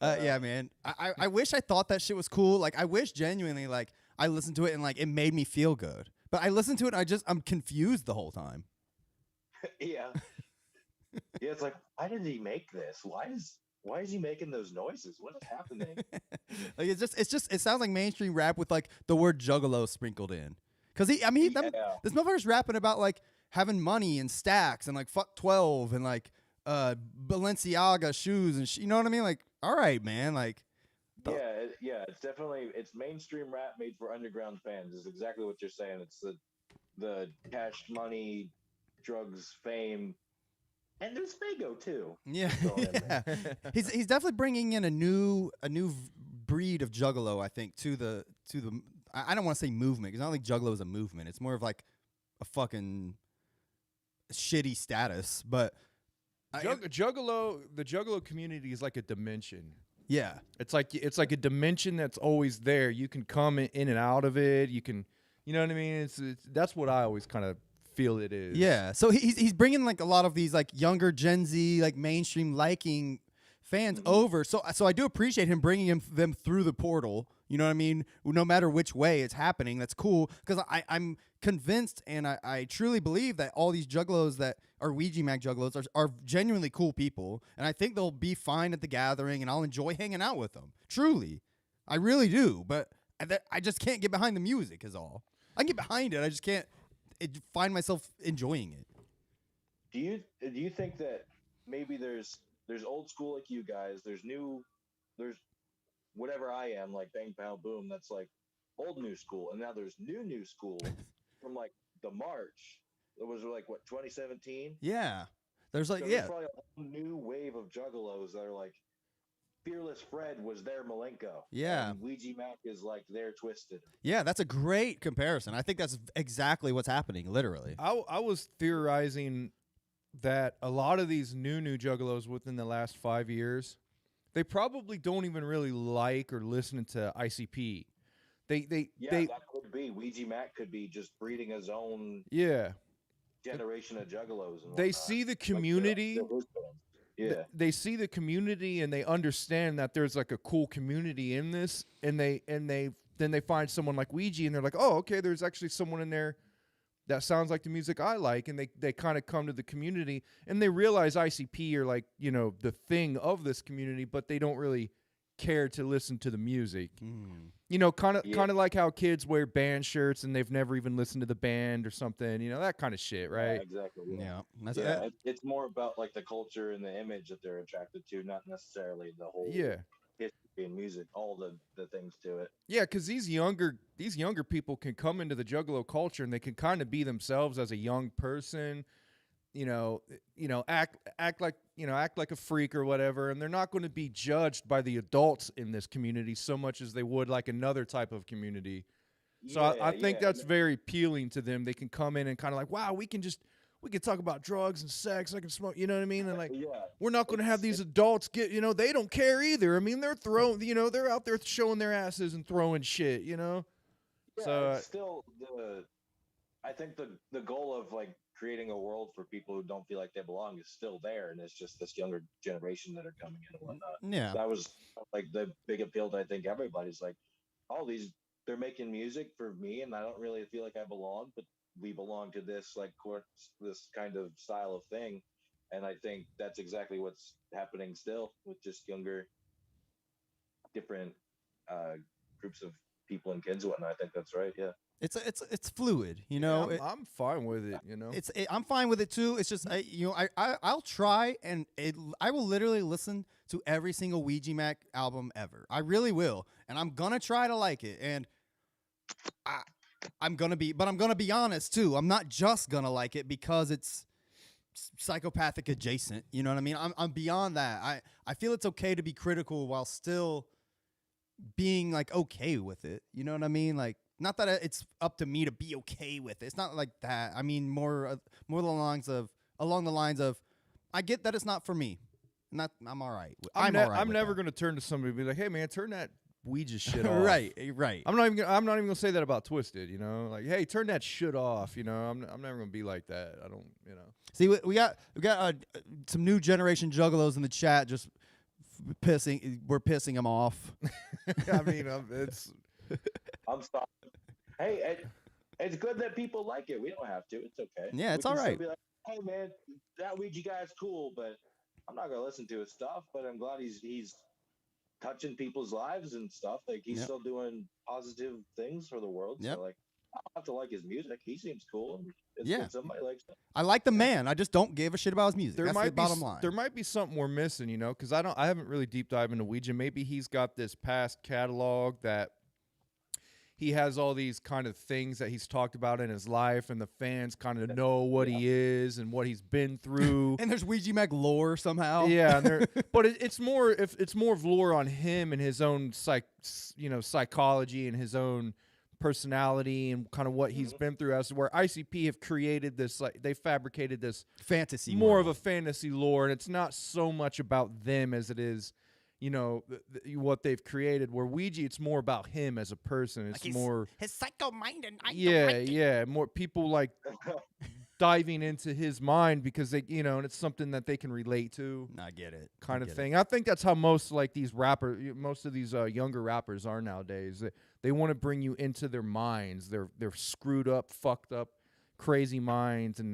Yeah, man. I wish I thought that shit was cool. Like I wish genuinely like I listened to it and like it made me feel good. But I listen to it and I'm confused the whole time. Yeah. Yeah, it's like, why did he make this? Why is he making those noises? What is happening? Like it sounds like mainstream rap with like the word juggalo sprinkled in. Cause this motherfucker's rapping about like having money and stacks and like fuck 12 and like Balenciaga shoes and you know what I mean? Like, all right, man, like. It's definitely mainstream rap made for underground fans. Is exactly what you're saying. It's the cash money, drugs, fame, and there's Fago too. Yeah, yeah. He's definitely bringing in a new breed of juggalo. I think to the I don't want to say movement because I don't think juggalo is a movement. It's more of like a fucking shitty status. But Juggalo, the Juggalo community is like a dimension. Yeah, it's like a dimension that's always there. You can come in and out of it. You can, you know what I mean? It's that's what I always kind of feel it is. Yeah. So he's bringing like a lot of these like younger Gen Z like mainstream liking fans over. So I do appreciate him bringing them through the portal. You know what I mean? No matter which way it's happening, that's cool because I'm convinced and I truly believe that all these juggalos that are Ouija Mac juggalos are genuinely cool people, and I think they'll be fine at the gathering, and I'll enjoy hanging out with them. Truly, I really do. But I just can't get behind the music. Is all. I can get behind it. I just can't find myself enjoying it. Do you think that maybe there's old school like you guys, there's whatever I am, like Bang Pow Boom, that's like old new school, and now there's new school from like the March. It was like what 2017. Yeah, there's like there's probably a whole new wave of juggalos that are like Fearless Fred was their Malenko. Yeah, and Ouija Mac is like their Twisted. Yeah, that's a great comparison. I think that's exactly what's happening. Literally, I was theorizing that a lot of these new juggalos within the last 5 years, they probably don't even really like or listen to ICP. That could be. Ouija Mac could be just breeding his own generation of juggalos. And they see the community. Yeah, they see the community and they understand that there's like a cool community in this, and then they find someone like Ouija and they're like, oh, okay, there's actually someone in there that sounds like the music I like, and they kind of come to the community and they realize ICP are like, you know, the thing of this community, but they don't really care to listen to the music. You know, kind of like how kids wear band shirts and they've never even listened to the band or something, you know, that kind of shit, right? Yeah, exactly. Yeah. It's more about like the culture and the image that they're attracted to, not necessarily the whole history and music, all the things to it. Yeah, because these younger people can come into the Juggalo culture and they can kind of be themselves as a young person, you know, act like a freak or whatever, and they're not going to be judged by the adults in this community so much as they would like another type of community. So I think that's very appealing to them. They can come in and kind of like, wow, we can talk about drugs and sex. I can smoke, you know what I mean? And like, we're not going to have these adults get, you know, they don't care either. I mean, they're throwing, you know, they're out there showing their asses and throwing shit, you know? Yeah, so it's still I think the goal of like creating a world for people who don't feel like they belong is still there, and it's just this younger generation that are coming in and whatnot. Yeah, that was like the big appeal to I think everybody's like, all these, they're making music for me, and I don't really feel like I belong, but we belong to this like this kind of style of thing, and I think that's exactly what's happening still with just younger, different groups of people and kids and whatnot. I think that's right. Yeah. It's fluid, you know. Yeah, I'm fine with it, you know. I'm fine with it too. It's just I'll try, and I will literally listen to every single Ouija Mac album ever. I really will, and I'm gonna try to like it. And I'm gonna be honest too. I'm not just gonna like it because it's psychopathic adjacent. You know what I mean? I'm beyond that. I feel it's okay to be critical while still being like okay with it. You know what I mean? Like. Not that it's up to me to be okay with it. It's not like that. I mean, more along the lines of, I get that it's not for me. I'm all right. I'm never going to turn to somebody and be like, hey man, turn that Ouija shit off. Right. I'm not even going to say that about Twisted. You know, like, hey, turn that shit off. You know, I'm never going to be like that. I don't. You know. See, we got some new generation juggalos in the chat. Just we're pissing them off. I mean, it's. I'm sorry. Hey, It's good that people like it. We don't have to. It's okay. Yeah, it's we all can still right. Be like, hey man, that Ouija guy's cool, but I'm not gonna listen to his stuff. But I'm glad he's touching people's lives and stuff. Like he's Yep. still doing positive things for the world. Yep. So like, I don't have to like his music. He seems cool. And it's Yeah. good somebody likes it. I like the man. I just don't give a shit about his music. That's the bottom line. There might be something we're missing, you know, because I haven't really deep dived into Ouija. Maybe he's got this past catalog that he has all these kind of things that he's talked about in his life, and the fans kind of know what he is and what he's been through. And there's Ouija Mag lore somehow. Yeah, and but it's more of lore on him and his own psychology and his own personality and kind of what he's been through. As to where ICP have created this, like they fabricated this fantasy more world. of a fantasy lore, and it's not so much about them as it is, you know, what they've created. Where Ouija, it's more about him as a person. It's like more his psycho mind, and I yeah, don't like it. yeah, more people like diving into his mind because they, you know, and it's something that they can relate to. I get it. Kind I of get thing. I think that's how most like these most of these younger rappers are nowadays. They want to bring you into their minds. They're screwed up, fucked up, crazy minds, and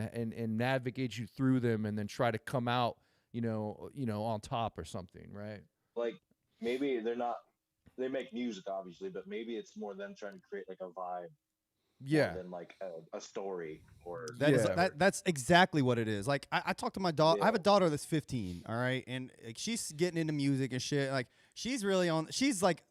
navigate you through them, and then try to come out, you know, on top or something, right? Like maybe they're not. They make music, obviously, but maybe it's more them trying to create like a vibe. Yeah. More than like a story or That's exactly what it is. Like I talked to my daughter. I have a Yeah. daughter that's 15. All right, and like, she's getting into music and shit. Like she's really on. She's like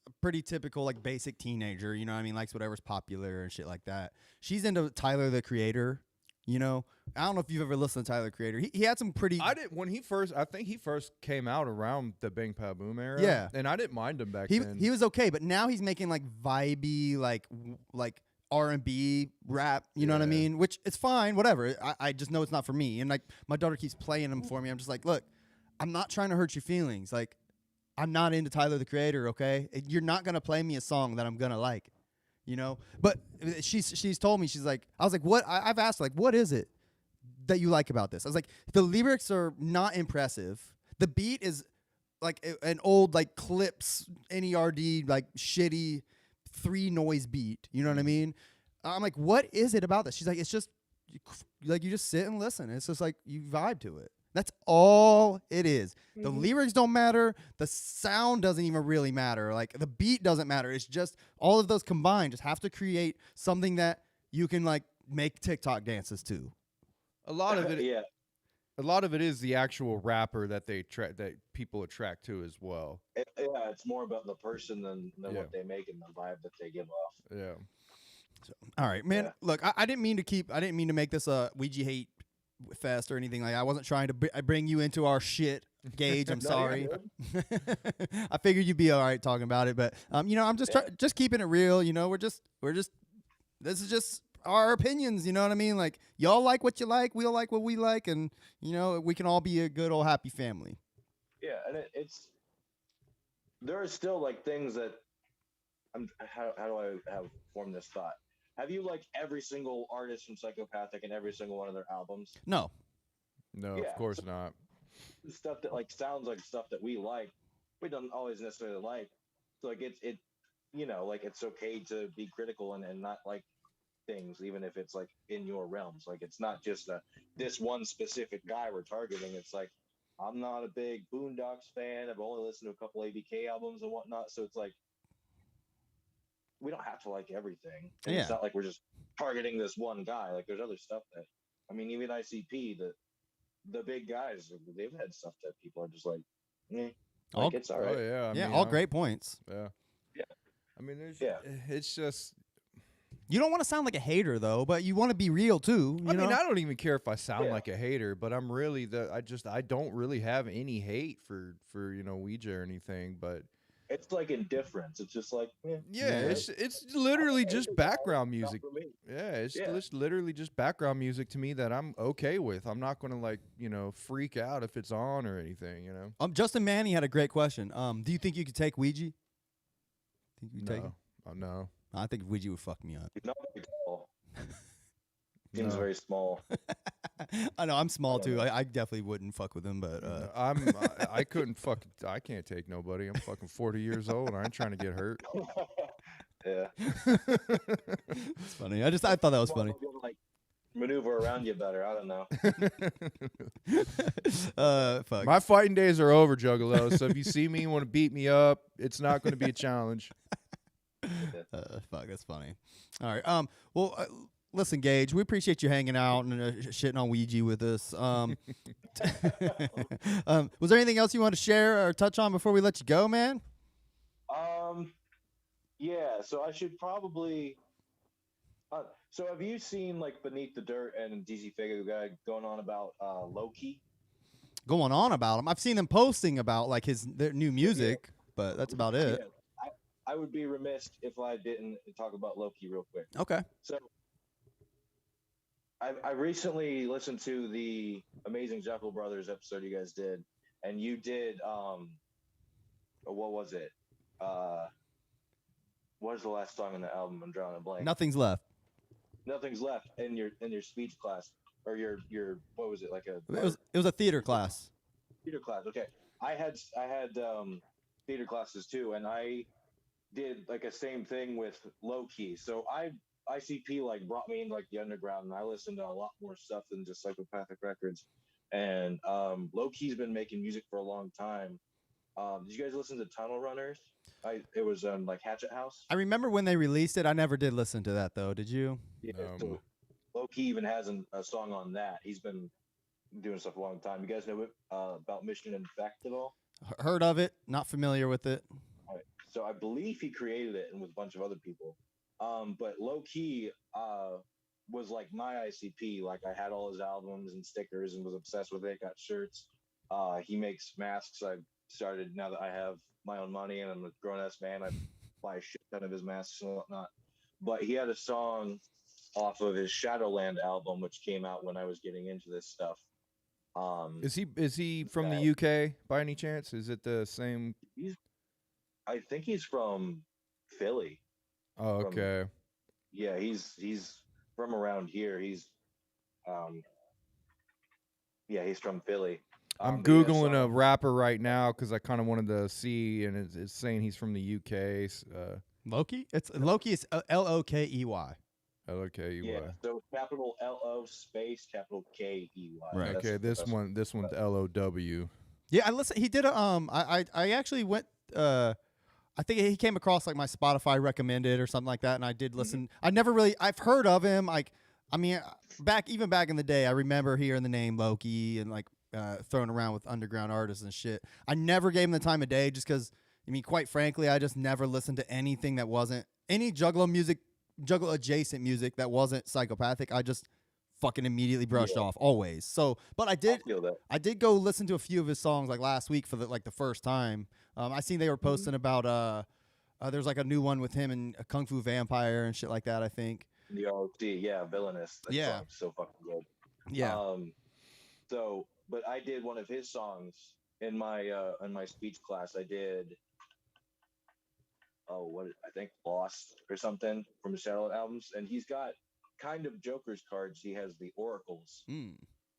a pretty typical like basic teenager. You know what I mean? Likes whatever's popular and shit like that. She's into Tyler the Creator. You know, I don't know if you've ever listened to Tyler the Creator. He had some pretty. I didn't when he first. I think he first came out around the Bang Pa Boom era. Yeah. and I didn't mind him back He then. he was okay, but now he's making like vibey like R&B rap. You know what I Yeah. mean? Which it's fine, whatever. I just know it's not for me. And like my daughter keeps playing them for me. I'm just like, look, I'm not trying to hurt your feelings. Like I'm not into Tyler the Creator. Okay, you're not gonna play me a song that I'm gonna like. You know, but she's told me, she's like, I was like, what? I've asked her, like, what is it that you like about this? I was like, the lyrics are not impressive. The beat is like an old like Clips NERD like shitty 3 noise beat. You know what I mean? I'm like, what is it about this? She's like, it's just like you just sit and listen. It's just like you vibe to it. That's all it is. The lyrics don't matter. The sound doesn't even really matter. Like the beat doesn't matter. It's just all of those combined just have to create something that you can like make TikTok dances to. a lot of it. yeah. A lot of it is the actual rapper that that people attract to as well. Yeah, it's more about the person than Yeah. what they make and the vibe that they give off. Yeah. So, all right, man. Yeah. Look, I didn't mean to make this a Ouija hate fest or anything like that. I wasn't trying to bring you into our shit, Gage. I'm No, sorry. you're good. I figured you'd be all right talking about it, but you know, I'm just just keeping it real. You know, we're just this is just our opinions. You know what I mean? Like y'all like what you like, we'll like what we like, and you know, we can all be a good old happy family. Yeah, and it's there are still like things that how do I have formed this thought? Have you liked every single artist from Psychopathic and every single one of their albums? No, No, Yeah, of course so- not. Stuff that like sounds like stuff that we like, we don't always necessarily like. So like it you know, like it's okay to be critical and not like things, even if it's like in your realms. Like it's not just this one specific guy we're targeting. It's like I'm not a big Boondocks fan. I've only listened to a couple ABK albums and whatnot. So it's like we don't have to like everything. And Yeah. It's not like we're just targeting this one guy. Like there's other stuff that I mean, even ICP, the big guys, they've had stuff that people are just like, All- it's all right. Oh yeah. I yeah, mean, all great points. Yeah. Yeah. I mean, there's. Yeah. It's just. You don't want to sound like a hater though, but you want to be real too. You I know? mean, I don't even care if I sound Yeah. like a hater, but I'm really I don't really have any hate for Ouija or anything, but It's like indifference. It's just like, yeah, Yeah. it's literally just background not music. for me. Yeah, it's Yeah. just literally just background music to me that I'm okay with. I'm not going to like, freak out if it's on or anything, Justin Manny had a great question. Do you think you could take Ouija? Think you could take it? No. Oh, no. I think Ouija would fuck me up. He's not very tall. Seems No. very small. I know I'm small I don't too. know. I definitely wouldn't fuck with him, but I couldn't I can't take nobody. I'm fucking 40 years old. I ain't trying to get hurt. Yeah. It's funny. I thought that was funny. Like maneuver around you better. I don't know. Fuck. My fighting days are over, Juggalo. So if you see me and want to beat me up, it's not going to be a challenge. Fuck, that's funny. All right. Well, listen, Gage, we appreciate you hanging out and shitting on Ouija with us. Was there anything else you want to share or touch on before we let you go, man? Yeah. So I should probably. So have you seen like Beneath the Dirt and DC Figure guy going on about Loki? Going on about him. I've seen them posting about like their new music, but that's about it. Yeah. I would be remiss if I didn't talk about Loki real quick. Okay. So I recently listened to the Amazing Jekyll Brothers episode you guys did, and you did what was it? What is the last song on the album? I'm drawing a blank. Nothing's left. Nothing's left in your speech class or your what was it, like a It was a theater class. Theater class. Okay. I had theater classes too, and I did like a same thing with Low Key. So ICP like brought me in like the underground, and I listened to a lot more stuff than just Psychopathic Records. And Low Key's been making music for a long time. Did you guys listen to Tunnel Runners? It was like Hatchet House. I remember when they released it. I never did listen to that though. Did you? Yeah. So Low Key even has a song on that. He's been doing stuff a long time. You guys know about Mission Infect at all? Heard of it? Not familiar with it. All right. So I believe he created it and with a bunch of other people. But Low Key was like my ICP. Like I had all his albums and stickers and was obsessed with it. Got shirts. He makes masks. I started, now that I have my own money and I'm a grown-ass man, I buy a shit ton of his masks and whatnot. But he had a song off of his Shadowland album, which came out when I was getting into this stuff. Is he from the UK by any chance? Is it the same? I think he's from Philly. Oh, okay. Yeah, he's from around here. He's from Philly. I'm Googling a rapper right now because I kind of wanted to see, and it's saying he's from the UK. Loki? It's Loki is Lokey. L-O-K-E-Y. Yeah, so capital L-O space capital K-E-Y. Right. Okay, this one's L-O-W. Yeah, I listened. He did a I actually went. I think he came across like my Spotify recommended or something like that, and I did listen. I never really. I've heard of him. Like, I mean, back in the day, I remember hearing the name Loki and like thrown around with underground artists and shit. I never gave him the time of day just because. I mean, quite frankly, I just never listened to anything that wasn't any Juggalo music, Juggalo adjacent music that wasn't Psychopathic. I just fucking immediately brushed off always. So, but I did go listen to a few of his songs like last week for the first time. I seen they were posting about there's like a new one with him and a Kung Fu Vampire and shit like that. I think The ROC, yeah, Villainous. That song's so fucking good. Yeah. But I did one of his songs in my speech class. I did. I think Lost or something from the Shadow albums, and he's got kind of Joker's cards. He has the Oracles,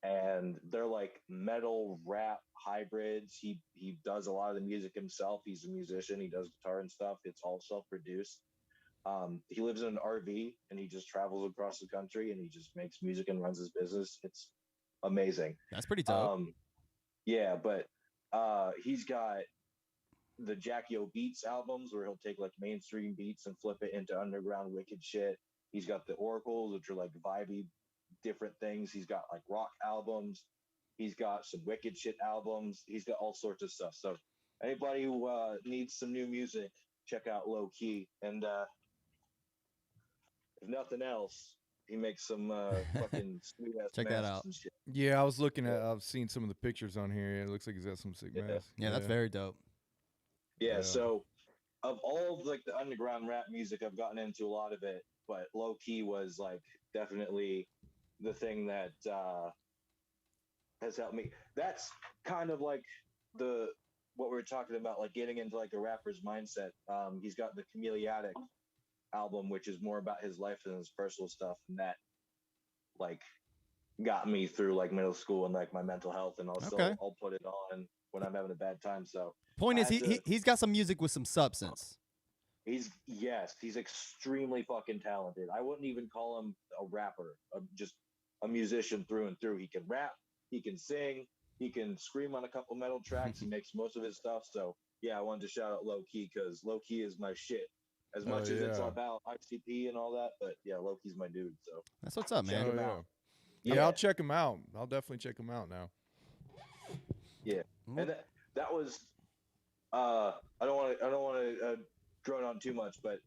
and they're like metal rap hybrids. He does a lot of the music himself. He's a musician. He does guitar and stuff. It's all self-produced. He lives in an RV and he just travels across the country and he just makes music and runs his business. It's amazing. That's pretty dope. Yeah, but he's got the Jack Yo Beats albums where he'll take like mainstream beats and flip it into underground wicked shit. He's got the Oracles, which are like vibey different things. He's got like rock albums. He's got some wicked shit albums. He's got all sorts of stuff. So anybody who needs some new music, check out Low Key. And if nothing else, he makes some fucking sweet ass check that out. And shit. Yeah, I've seen some of the pictures on here. It looks like he's got some sick masks. Yeah, that's very dope. Yeah, so of all of like the underground rap music, I've gotten into a lot of it, but Low Key was like definitely the thing that has helped me. That's kind of like what we were talking about, like getting into like a rapper's mindset. He's got the Chameleotic album, which is more about his life and his personal stuff, and that like got me through like middle school and like my mental health, and also I'll put it on when I'm having a bad time. So point is he's got some music with some substance. He's extremely fucking talented. I wouldn't even call him a rapper, just a musician through and through. He can rap, he can sing, he can scream on a couple metal tracks. He makes most of his stuff. So yeah, I wanted to shout out Low Key because Low Key is my shit. As much as it's about ICP and all that, but yeah, Low Key's my dude. So That's what's up, man. check him out. Yeah, I'll check him out. I'll definitely check him out now. Yeah, and that was. I don't want to drone on too much, but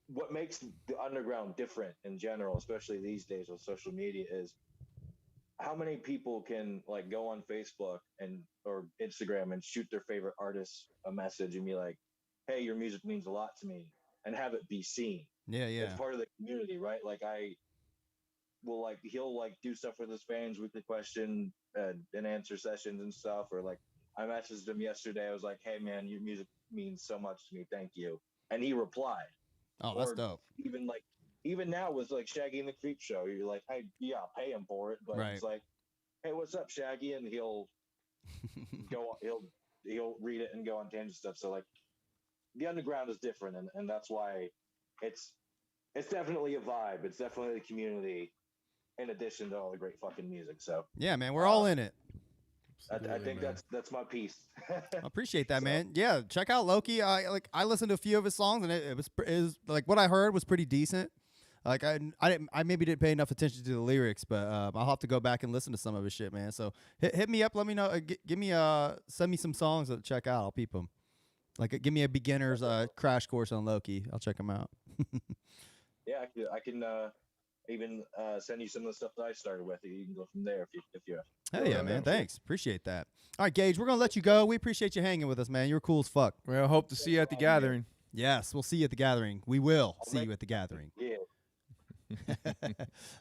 what makes the underground different in general, especially these days with social media, is how many people can like go on Facebook and or Instagram and shoot their favorite artist a message and be like, "Hey, your music means a lot to me," and have it be seen. Yeah. It's part of the community, right? Like he'll like do stuff with his fans, weekly question and answer sessions and stuff, or like I messaged him yesterday. I was like, "Hey man, your music means so much to me. Thank you." And he replied. Oh, that's dope. Even now with like Shaggy and the Creep Show, you're like, "Hey, yeah, I'll pay him for it," but it's like, "Hey, what's up, Shaggy?" And he'll he'll read it and go on tangent stuff. So like, the underground is different, and that's why it's definitely a vibe. It's definitely a community, in addition to all the great fucking music. So yeah, man, we're all in it. I think that's my piece. I appreciate that, man. Yeah, check out Loki. I listened to a few of his songs, and it was like what I heard was pretty decent. Like I maybe didn't pay enough attention to the lyrics, but I'll have to go back and listen to some of his shit, man. So hit me up, let me know, send me some songs to check out. I'll peep them. Like give me a beginner's crash course on Loki. I'll check them out. Yeah, I can even send you some of the stuff that I started with. You can go from there if you. Hell yeah, man. Thanks. Appreciate that. All right, Gage, we're going to let you go. We appreciate you hanging with us, man. You're cool as fuck. Well, I hope to see you at the gathering. Yes, we'll see you at the gathering. We will see you at the gathering. Yeah.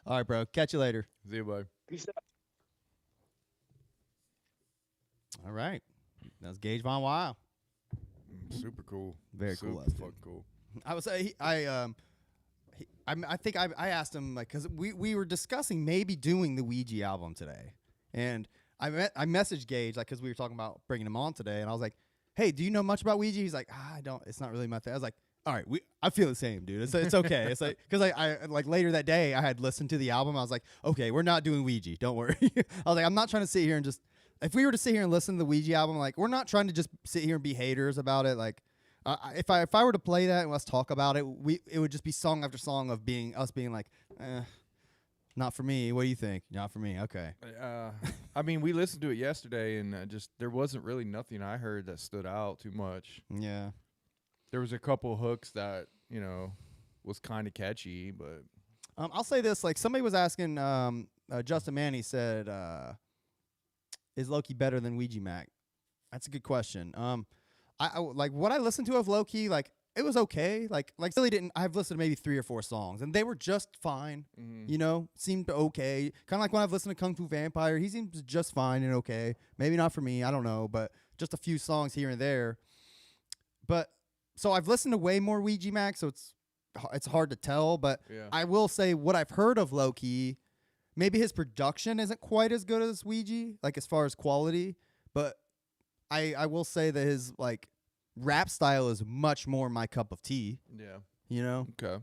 All right, bro. Catch you later. See you, bye. Peace out. All right. That was Gage Von Wyl. Super cool. Very Super cool. fucking cool. I was I think I asked him like because we were discussing maybe doing the Ouija album today, and I messaged Gage like because we were talking about bringing him on today, and I was like, "Hey, do you know much about Ouija?" He's like, "I don't. It's not really my thing." I was like, "All right, I feel the same, dude. It's okay." It's like because I like later that day I had listened to the album. I was like, "Okay, we're not doing Ouija. Don't worry." I was like, "I'm not trying to sit here and just if we were to sit here and listen to the Ouija album, like we're not trying to just sit here and be haters about it, like." If I were to play that and let's talk about it, it would just be song after song of us being like, not for me. What do you think? Not for me. Okay. I mean, we listened to it yesterday, and just there wasn't really nothing I heard that stood out too much. Yeah. There was a couple hooks that was kind of catchy, but I'll say this: like somebody was asking, Justin Manny said, "Is Loki better than Ouija Mac?" That's a good question. I like what I listened to of Loki, like it was okay. Like really didn't. I've listened to maybe 3 or 4 songs, and they were just fine. Seemed okay. Kind of like when I've listened to Kung Fu Vampire, he seems just fine and okay. Maybe not for me, I don't know, but just a few songs here and there. But so I've listened to way more Ouija Mac, so it's hard to tell. But I will say what I've heard of Loki, maybe his production isn't quite as good as Ouija, like as far as quality, but. I will say that his like rap style is much more my cup of tea. Yeah. Okay.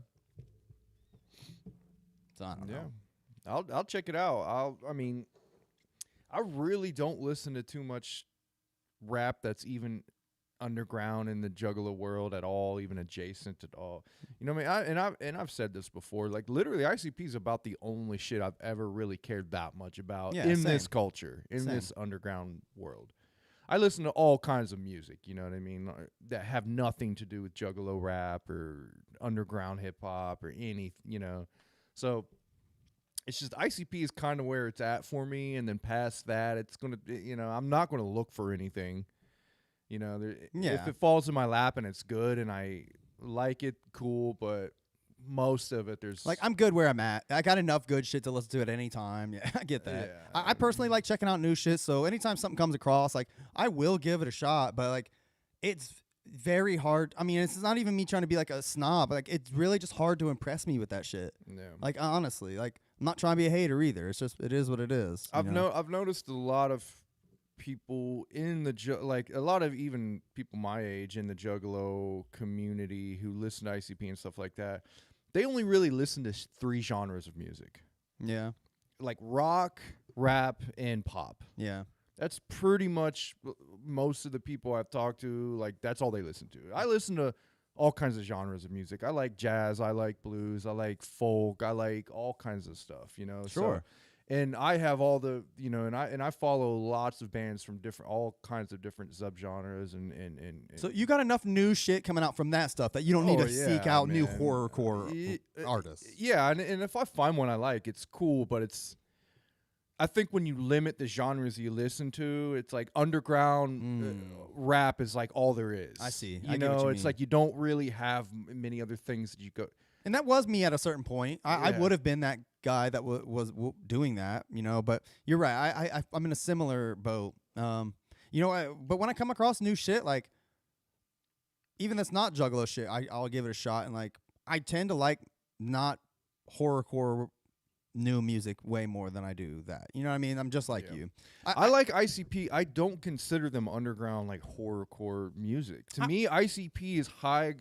So I don't know. I'll check it out. I really don't listen to too much rap that's even underground in the Juggalo world at all, even adjacent at all. You know what I mean? I've said this before. Like literally, ICP is about the only shit I've ever really cared that much about in this culture, in this underground world. I listen to all kinds of music, you know what I mean, that have nothing to do with Juggalo rap or underground hip hop or any, So it's just ICP is kind of where it's at for me, and then past that, it's gonna, I'm not gonna look for anything, If it falls in my lap and it's good and I like it, cool, but. Most of it, there's like I'm good where I'm at. I got enough good shit to listen to at any time. Yeah, I get that. Yeah. I personally like checking out new shit. So anytime something comes across, like I will give it a shot. But like, it's very hard. I mean, it's not even me trying to be like a snob. Like it's really just hard to impress me with that shit. Yeah. Like honestly, like I'm not trying to be a hater either. It's just it is what it is. I've noticed a lot of people in the like a lot of even people my age in the Juggalo community who listen to ICP and stuff like that, they only really listen to 3 genres of music. Yeah. Like rock, rap, and pop. Yeah. That's pretty much most of the people I've talked to. Like, that's all they listen to. I listen to all kinds of genres of music. I like jazz. I like blues. I like folk. I like all kinds of stuff, you know? Sure. So, and I have all the, you know, and I follow lots of bands from all kinds of different subgenres and So you got enough new shit coming out from that stuff that you don't need to seek out new man. horrorcore artists. Yeah, and if I find one I like, it's cool, but I think when you limit the genres you listen to, it's like underground rap is like all there is. I see. You I get know, what you it's mean. like you don't really have many other things that you go. And that was me at a certain point. I Yeah. would have been that guy that was doing that, you know. But you're right. I'm in a similar boat. You know, but when I come across new shit, like even that's not Juggalo shit, I'll give it a shot. And like I tend to like not horrorcore new music way more than I do that. You know what I mean? I'm just like you. I like ICP. I don't consider them underground like horrorcore music. To me, ICP is high.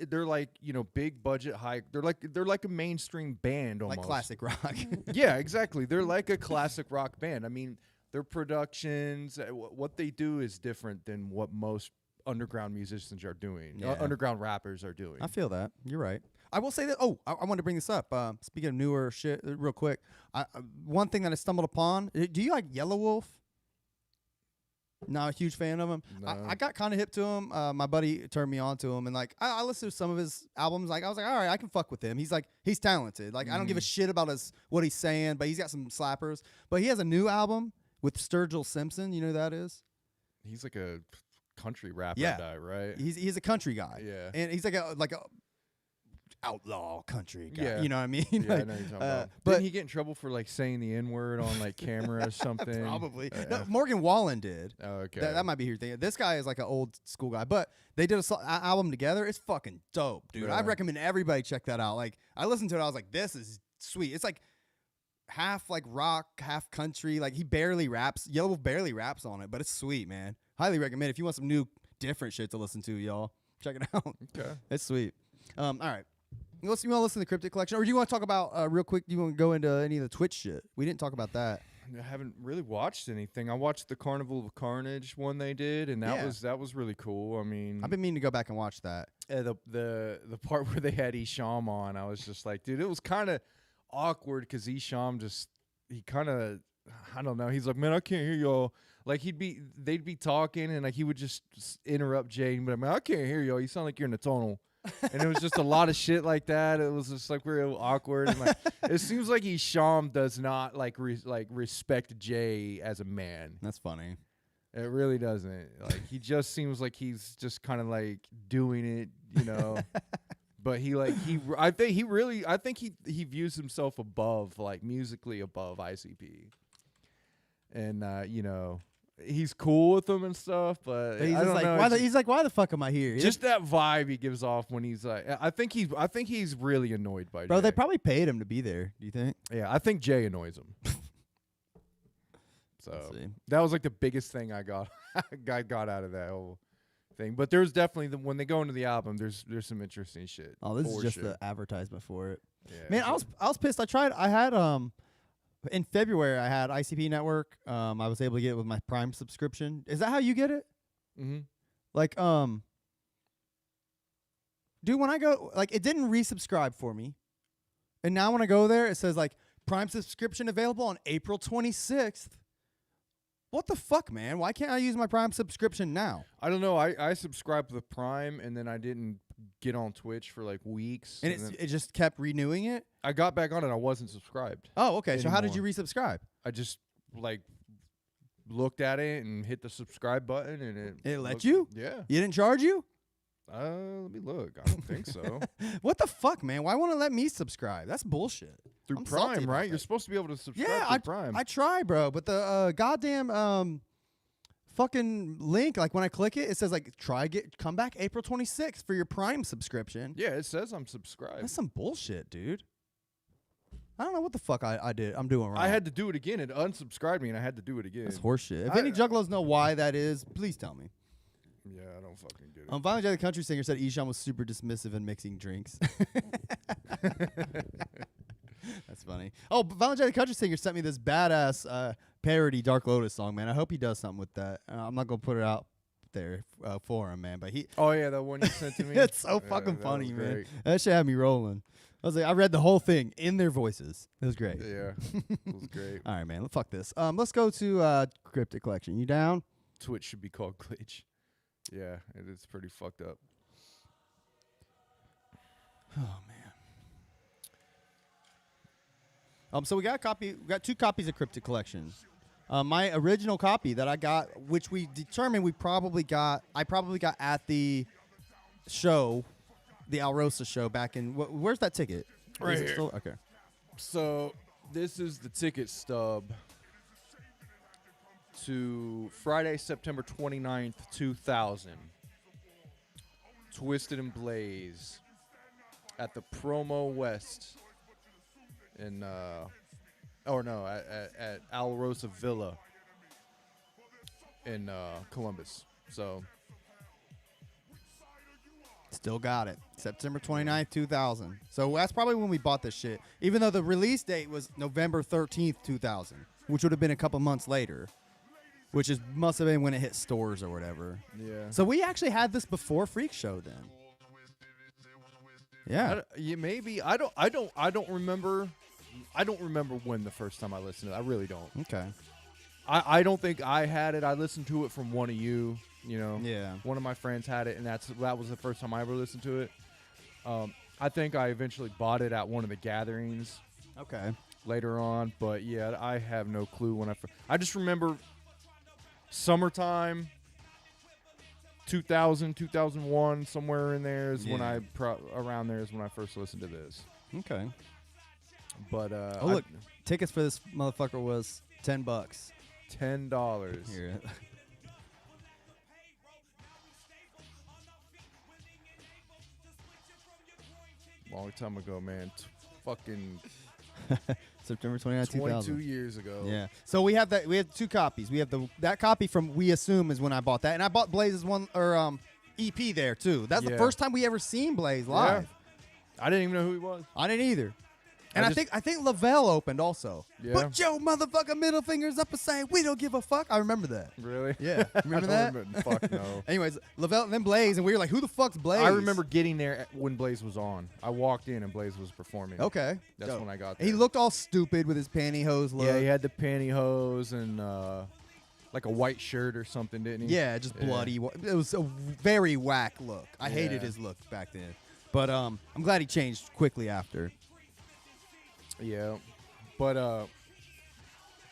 They're like, you know, big budget, high. They're like a mainstream band almost. like classic rock. Yeah, exactly. They're like a classic rock band. I mean, their productions, what they do is different than what most underground musicians are doing. Yeah. Underground rappers are doing. I feel that. You're right. I will say that. Oh, I want to bring this up. Speaking of newer shit, real quick. One thing that I stumbled upon. Do you like Yellow Wolf? Not a huge fan of him. No. I got kind of hip to him. My buddy turned me on to him, and like I listened to some of his albums. Like I was like, all right, I can fuck with him. He's talented. Like I don't give a shit about what he's saying, but he's got some slappers. But he has a new album with Sturgill Simpson. You know who that is? He's like a country rapper Yeah. guy, right? He's a country guy. Yeah. And he's like a outlaw country guy. Yeah. You know what I mean? Yeah, Like, I know what you're talking about. but Didn't he get in trouble for like saying the N-word on like camera or something? probably. No, Morgan Wallen did. Oh, okay. That might be your thing. This guy is like an old school guy, but they did a album together. It's fucking dope, dude. Yeah. I recommend everybody check that out. Like I listened to it, I was like, this is sweet. It's like half like rock, half country. Like he barely raps. Yellow Wolf barely raps on it, but it's sweet, man. Highly recommend. If you want some new, different shit to listen to, y'all, check it out. Okay. It's sweet. All right. You want to listen to the Cryptic Collection, or do you want to talk about real quick? Do you want to go into any of the Twitch shit? We didn't talk about that. I haven't really watched anything. I watched the Carnival of Carnage one they did, and that was really cool. I mean, I've been meaning to go back and watch that. the part where they had Isham on, I was just like, dude, it was kind of awkward because Isham he kind of, I don't know. He's like, man, I can't hear y'all. Like they'd be talking, and like he would just interrupt Jay, but I can't hear y'all. You sound like you're in a tunnel. And it was just a lot of shit like that. It was just like real awkward. And like, it seems like Isham does not like respect Jay as a man. That's funny. It really doesn't. Like he just seems like he's just kind of like doing it, you know. But I think he views himself above, like musically above ICP. And you know, he's cool with them and stuff, but He's I just don't like, know. why the fuck am I here? Just that vibe he gives off when he's like, I think he's really annoyed by Bro, Jay. they probably paid him to be there. Do you think? Yeah, I think Jay annoys him. So Let's see. that was like the biggest thing I got out of that whole thing. But there's definitely when they go into the album, there's some interesting shit. Oh, this is for just sure. the advertisement for it. Yeah. Man, I was pissed. I had in February I had ICP Network. I was able to get it with my Prime subscription. Is that how you get it? Mm-hmm. Like dude, when I go, like it didn't resubscribe for me. And now when I go there, it says like Prime subscription available on April 26th. What the fuck, man? Why can't I use my Prime subscription now? I don't know. I subscribed to the Prime and then I didn't get on Twitch for like weeks. And it just kept renewing it? I got back on it. I wasn't subscribed. Oh, okay. So how did you Anymore. resubscribe? I just like looked at it and hit the subscribe button and It let looked- you? Yeah. You didn't charge you? Let me look. I don't think so. What the fuck, man? Why won't it let me subscribe? That's bullshit. Through I'm salty Prime, about right? that. You're supposed to be able to subscribe Yeah, through Prime. I try, bro, but the goddamn fucking link, like when I click it, it says like come back April 26th for your Prime subscription. yeah, it says I'm subscribed. That's some bullshit, dude. I don't know what the fuck I did. I'm doing wrong. I had to do it again. It unsubscribed me, and I had to do it again. That's horseshit. If any juggalos know why that is, please tell me. Yeah, I don't fucking get it. Violent J, the country singer, said Ishan was super dismissive in mixing drinks. That's funny. Oh, but Violent J, the country singer, sent me this badass parody Dark Lotus song, man. I hope he does something with that. I'm not gonna put it out there for him, man. But he. Oh yeah, that one you sent to me. It's so Yeah, fucking that funny, was man. great. That shit had me rolling. I was like, I read the whole thing in their voices. It was great. Yeah, it was great. All right, man. Fuck this. Let's go to Cryptic Collection. You down? Twitch should be called Glitch. Yeah, it is pretty fucked up. Oh man. So we got a copy. We got 2 copies of Cryptic Collection. My original copy that I got, which we determined I probably got at the show, the Alrosa show back in. Where's that ticket? Right Is it here. still- okay. So this is the ticket stub to Friday, September 29th, 2000. Twisted and Blaze at the Promo West in at Alrosa Villa in Columbus. So Still got it. September 29th, 2000. So that's probably when we bought this shit. Even though the release date was November 13th, 2000, which would have been a couple months later, which must have been when it hit stores or whatever. yeah. So we actually had this before Freak Show then. Yeah. Maybe I don't remember. I don't remember when the first time I listened to it. I really don't. Okay. I don't think I had it. I listened to it from one of you. You know. Yeah. One of my friends had it, and that was the first time I ever listened to it. I think I eventually bought it at one of the gatherings Okay. later on, but yeah, I have no clue when I just remember summertime 2000, 2001, somewhere in there is when Yeah. around there is when I first listened to this. Okay. But Oh, look. Tickets for this motherfucker was $10. $10. Here. Long time ago, man. Fucking September 29th, 22 2000. years ago. Yeah. So we have that. We have 2 copies. We have that copy from We Assume is when I bought that, and I bought Blaze's one EP there too. That's the Yeah. first time we ever seen Blaze live. I didn't even know who he was. I didn't either. And I I just- think Lavelle opened also. Yeah. Put your motherfucking middle fingers up and say we don't give a fuck. I remember that. Really? Yeah. Remember I that? don't remember- Fuck no. Anyways, Lavelle and then Blaze, and we were like, who the fuck's Blaze? I remember getting there when Blaze was on. I walked in and Blaze was performing. Okay. That's Dope. when I got He there. looked all stupid with his pantyhose look. Yeah, he had the pantyhose and like a white shirt or something, didn't he? Yeah, just Yeah. bloody. It was a very whack look. I hated Yeah. his look back then. But I'm glad he changed quickly after. Yeah. But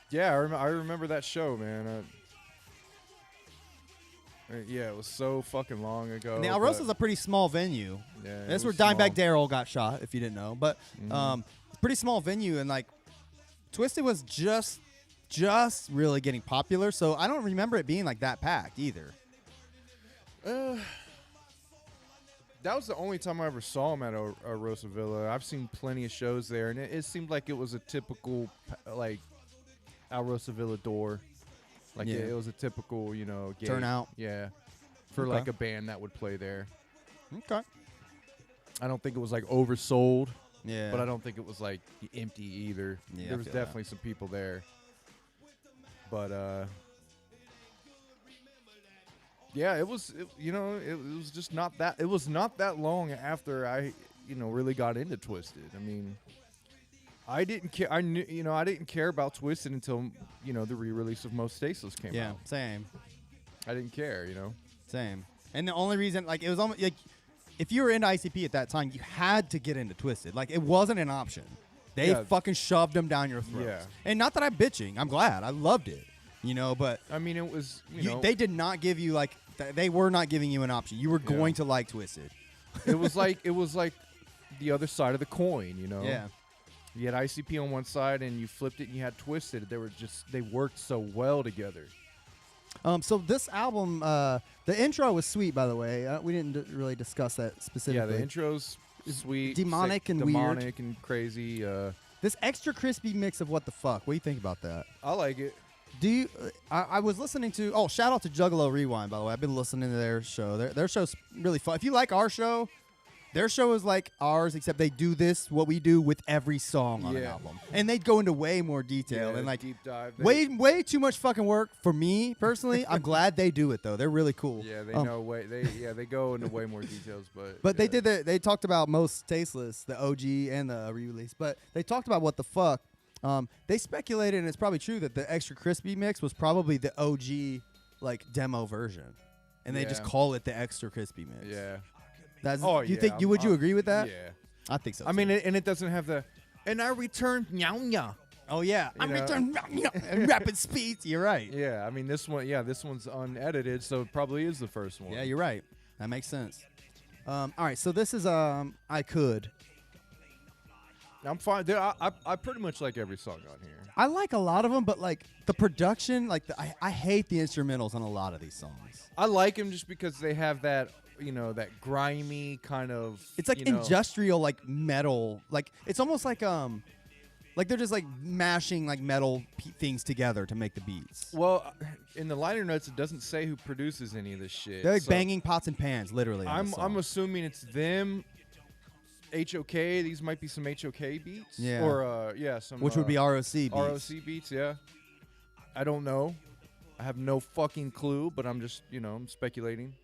yeah, I remember that show, man. Yeah, it was so fucking long ago. And the Alrosa's a pretty small venue. yeah, it That's where was Dimebag small. Daryl got shot, if you didn't know. But pretty small venue, and like Twisted was just really getting popular. So I don't remember it being like that packed either. That was the only time I ever saw him at Rosa Villa. I've seen plenty of shows there, and it seemed like it was a typical like Rosa Villa door. Like Yeah. it was a typical, gig. Turnout. Yeah, for Okay. like a band that would play there. Okay. I don't think it was like oversold, Yeah. but I don't think it was like empty either. Yeah, I there was feel that. definitely some people there. But yeah, it was just not that. It was not that long after I really got into Twisted. I mean, I didn't care. I didn't care about Twisted until the re-release of Most Staceless came Yeah. out. Same. I didn't care. Same. And the only reason, like, it was almost like, if you were into ICP at that time, you had to get into Twisted. Like, it wasn't an option. They Yeah. fucking shoved them down your throats. Yeah. And not that I'm bitching. I'm glad. I loved it. But I mean, it was they did not give you, like, they were not giving you an option. You were going to like Twisted. it was like the other side of the coin. Yeah. You had ICP on one side, and you flipped it, and you had Twisted. They worked so well together. So this album, the intro was sweet, by the way. We didn't really discuss that specifically. Yeah, the intro's sweet, demonic sick, and demonic weird. and crazy. This extra crispy mix of what the fuck? What do you think about that? I like it. Do you? I was listening to. Oh, shout out to Juggalo Rewind, by the way. I've been listening to their show. Their show's really fun. If you like our show, their show is like ours, except they do what we do with every song on an album, and they go into way more detail and like deep dive. way too much fucking work for me personally. I'm glad they do it though. They're really cool. Yeah, they know way. They go into way more details, but they did They talked about Most Tasteless, the OG and the re-release, but they talked about what the fuck. They speculated, and it's probably true, that the extra crispy mix was probably the OG like demo version, and they just call it the extra crispy mix. Yeah. Would you agree with that? Yeah. I think so. I mean, and it doesn't have the. And I returned nya. Oh yeah, I returned at rapid speeds. You're right. Yeah, I mean this one. Yeah, this one's unedited, so it probably is the first one. Yeah, you're right. That makes sense. All right, so this is I Could. I'm fine. I pretty much like every song on here. I like a lot of them, but like the production, like I hate the instrumentals on a lot of these songs. I like them just because they have that, that grimy kind of. It's like industrial, like metal. Like it's almost like they're just like mashing like metal things together to make the beats. Well, in the liner notes, it doesn't say who produces any of this shit. They're like banging pots and pans, literally. I'm assuming it's them. HOK, these might be some HOK beats. Yeah. Or some. Which would be ROC beats. ROC beats, yeah. I don't know. I have no fucking clue, but I'm just, I'm speculating.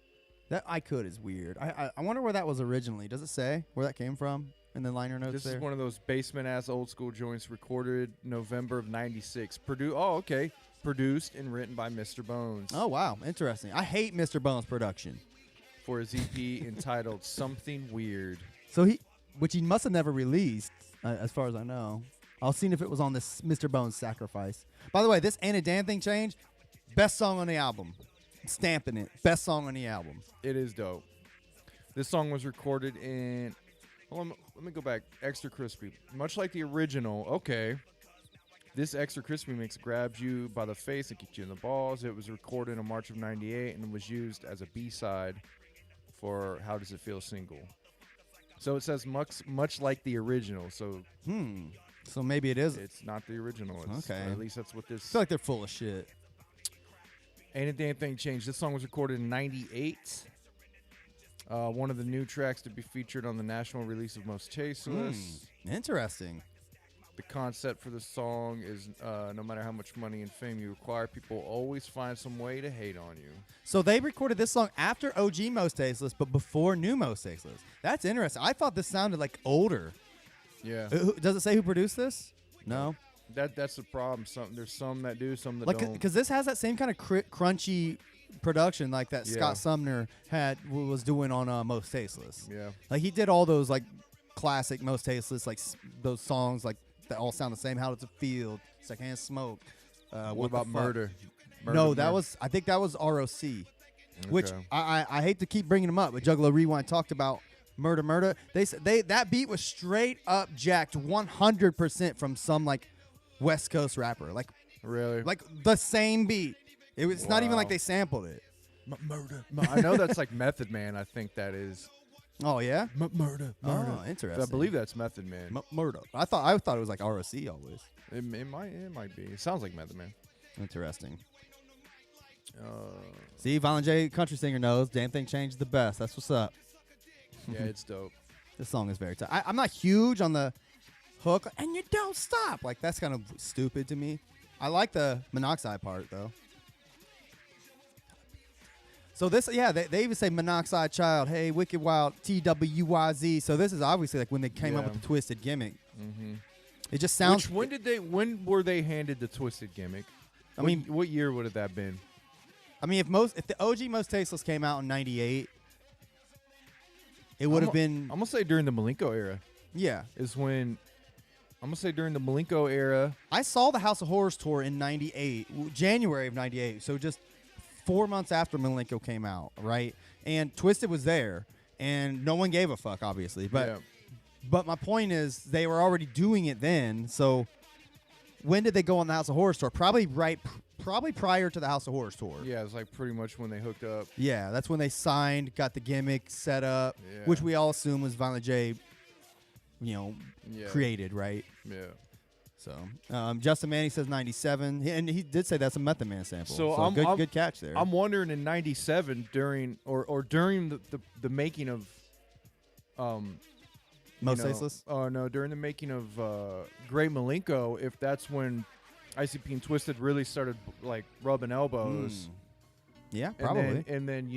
That I Could is weird. I wonder where that was originally. Does it say where that came from in the liner notes? This there? is one of those basement-ass old school joints recorded November of '96. Produced and written by Mr. Bones. Oh, wow. Interesting. I hate Mr. Bones' production. For his EP entitled Something Weird. So which he must have never released, as far as I know. I'll see if it was on this Mr. Bones Sacrifice. By the way, this Ain't a Damn Thing Changed, best song on the album. Stamping it. Best song on the album. It is dope. This song was recorded in... Let me go back. Extra Crispy. Much like the original, okay. This Extra Crispy mix grabs you by the face and kicks you in the balls. It was recorded in March of '98 and was used as a B-side for How Does It Feel single. So it says much like the original. So So maybe it is. It's not the original. Okay. At least that's what this. I feel like they're full of shit. Ain't a Damn Thing Changed. This song was recorded in '98. One of the new tracks to be featured on the national release of Most Tasteless. Interesting. The concept for the song is no matter how much money and fame you acquire, people always find some way to hate on you. So they recorded this song after OG Most Tasteless, but before New Most Tasteless. That's interesting. I thought this sounded like older. Yeah. Does it say who produced this? No. That's the problem. There's some that do, some that Like, don't. because this has that same kind of crunchy production like that Scott Sumner was doing on Most Tasteless. Yeah. Like he did all those like classic Most Tasteless, like those songs like that all sound the same. How Does It Feel? Secondhand Smoke. What about Murder? No, I think that was ROC. Which I hate to keep bringing them up, but Juggalo Rewind talked about Murder. They said that beat was straight up jacked 100% from some like West Coast rapper. Like really? Like the same beat. It's not even like they sampled it. Murder. I know that's like Method Man. I think that is. Oh yeah. Murder. Oh, interesting. I believe that's Method Man. Murder. I thought it was like ROC always. It might be. It sounds like Method Man. Interesting. See, Violent J, country singer, knows Damn Thing Changed the best. That's what's up. Yeah, it's dope. This song is very tight. I'm not huge on the hook, and you don't stop. Like that's kind of stupid to me. I like the monoxide part though. So this, they even say Monoxide Child, hey, Wicked Wild, TWYZ. So this is obviously like when they came up with the Twisted gimmick. Mm-hmm. It just sounds. When were they handed the Twisted gimmick? What year would have that been? I mean, if the OG Most Tasteless came out in '98, it would have been. I'm gonna say during the Malenko era. Yeah, is when. I'm gonna say during the Malenko era. I saw the House of Horrors tour in '98, January of '98. So just 4 months after Malenko came out, right? And Twisted was there, and no one gave a fuck, obviously. But my point is, they were already doing it then. So when did they go on the House of Horrors tour? Probably prior to the House of Horrors tour. Yeah, it's like pretty much when they hooked up. Yeah, that's when they signed, got the gimmick set up, which we all assume was Violent J, created, right? Yeah. So Justin Manny says 97, and he did say that's a Method Man sample. So So good catch there. I'm wondering in '97 during the making of Most Faceless. Oh no, during the making of Great Malenko, if that's when ICP and Twisted really started like rubbing elbows. Yeah, probably. And then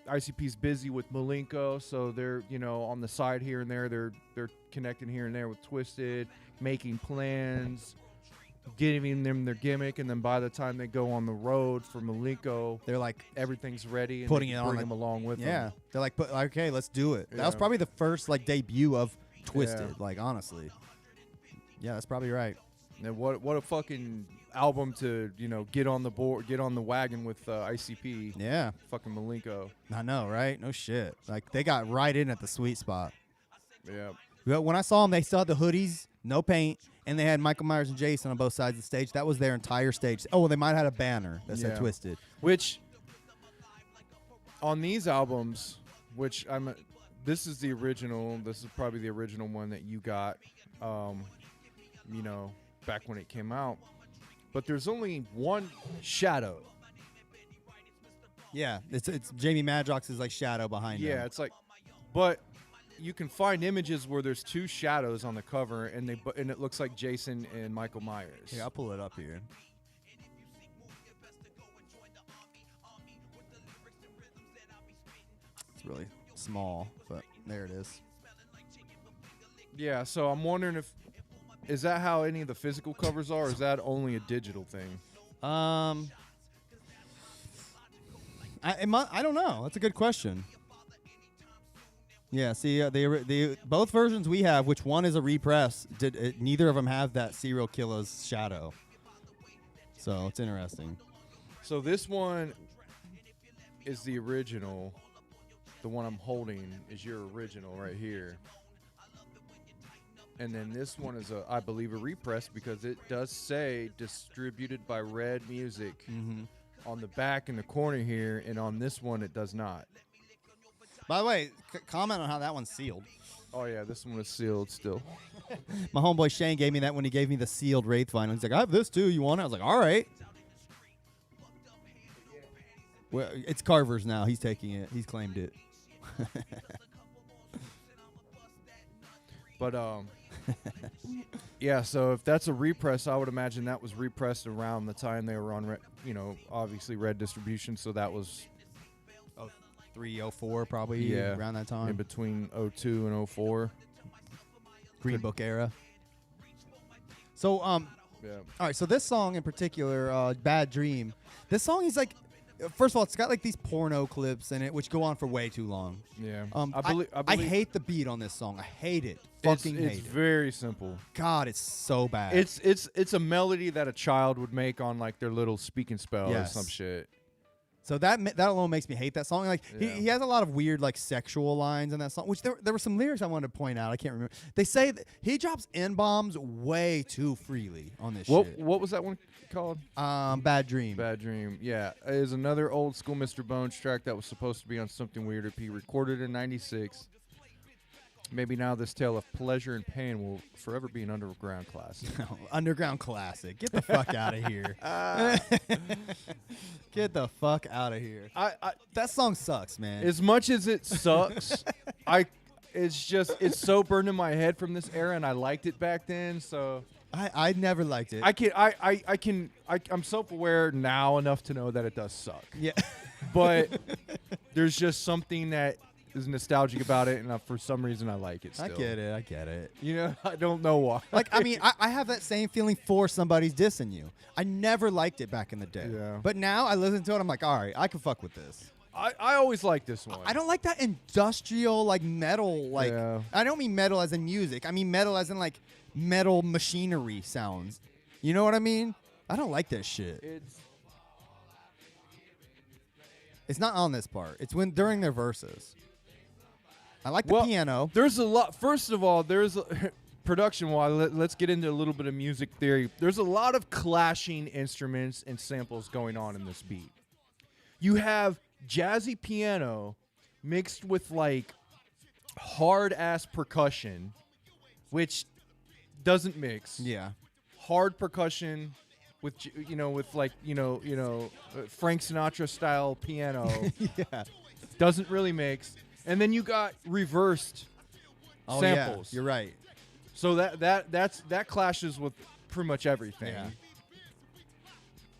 ICP's busy with Malenko, so they're on the side here and there. They're connecting here and there with Twisted, making plans, giving them their gimmick, and then by the time they go on the road for Malenko, They're like everything's ready and putting they it bring on them along with them. Yeah, they're like, okay, let's do it. That was Yeah. probably the first like debut of Twisted. Yeah. Like honestly, yeah, that's probably right. And what a fucking album to get on the wagon with ICP. Yeah, Fucking Malenko. I know, right? No shit. Like they got right in at the sweet spot. Yeah. But when I saw them, they still had the hoodies, no paint, and they had Michael Myers and Jason on both sides of the stage. That was their entire stage. Oh, they might have had a banner that said Yeah. Twisted. Which on these albums, which this is the original. This is probably the original one that you got. Back when it came out. But there's only one shadow. Yeah, it's Jamie Madrox's like shadow behind him. Yeah, it's like, but you can find images where there's two shadows on the cover, and it looks like Jason and Michael Myers. Here, I'll pull it up here. It's really small, but there it is. Yeah, so I'm wondering is that how any of the physical covers are, or is that only a digital thing? I don't know. That's a good question. Yeah, see, the both versions we have, which one is a repress, neither of them have that serial killer's shadow. So it's interesting. So this one is the original. The one I'm holding is your original right here. And then this one is I believe a repress because it does say distributed by Red Music on the back in the corner here, and on this one it does not. By the way, comment on how that one's sealed. Oh yeah, this one is sealed still. My homeboy Shane gave me that when he gave me the sealed Wraith vinyl. He's like, I have this too. You want it? I was like, all right. Well, it's Carver's now. He's taking it. He's claimed it. But yeah. So if that's a repress, I would imagine that was repressed around the time they were on, obviously Red distribution. So that was 304 probably around that time. in between 02 and 04. Green Book era. So Yeah. all right, so this song in particular, Bad Dream. This song is like, first of all, it's got like these porno clips in it which go on for way too long. Yeah. I believe hate the beat on this song. I hate it. Fucking hate it's it. very simple. God, it's so bad. It's a melody that a child would make on like their little speaking spell Yes. or some shit. So that alone makes me hate that song. Like Yeah. he has a lot of weird like sexual lines in that song. Which there were some lyrics I wanted to point out. I can't remember. They say that he drops N-bombs way too freely on this shit. What was that one called? Bad Dream. Bad Dream. Yeah, it is another old school Mr. Bones track that was supposed to be on Something Weird EP, recorded in '96. Maybe now this tale of pleasure and pain will forever be an underground classic. Underground classic. Get the fuck out of here. Get the fuck out of here. That song sucks, man. As much as it sucks, it's so burned in my head from this era, and I liked it back then. So I never liked it. I'm self-aware now enough to know that it does suck. Yeah. But there's just something that is nostalgic about it, and for some reason I like it still. I get it. I don't know why. Like, I mean, I have that same feeling for somebody's dissing you. I never liked it back in the day. Yeah. But now I listen to it, I'm like, all right, I can fuck with this. I always like this one. I don't like that industrial, like, metal, like, Yeah. I don't mean metal as in music. I mean metal as in, like, metal machinery sounds. You know what I mean? I don't like that shit. It's not on this part. It's during their verses. I like the piano. There's a lot. First of all, production-wise, let's get into a little bit of music theory. There's a lot of clashing instruments and samples going on in this beat. You have jazzy piano mixed with like hard-ass percussion, which doesn't mix. Yeah. hard percussion with with like Frank Sinatra style piano. Yeah. Doesn't really mix. And then you got reversed samples. Yeah, you're right. So that clashes with pretty much everything.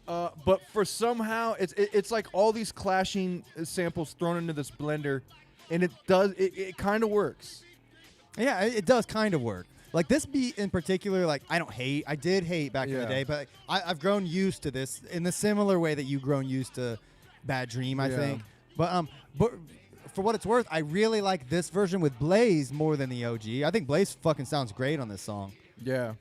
Yeah. But for somehow it's like all these clashing samples thrown into this blender, and it kind of works. Yeah, it does kind of work. Like this beat in particular, like I did hate back in the Yeah. day, but I've grown used to this in the similar way that you've grown used to Bad Dream, I Yeah. think. But for what it's worth, I really like this version with Blaze more than the OG. I think Blaze fucking sounds great on this song. Yeah.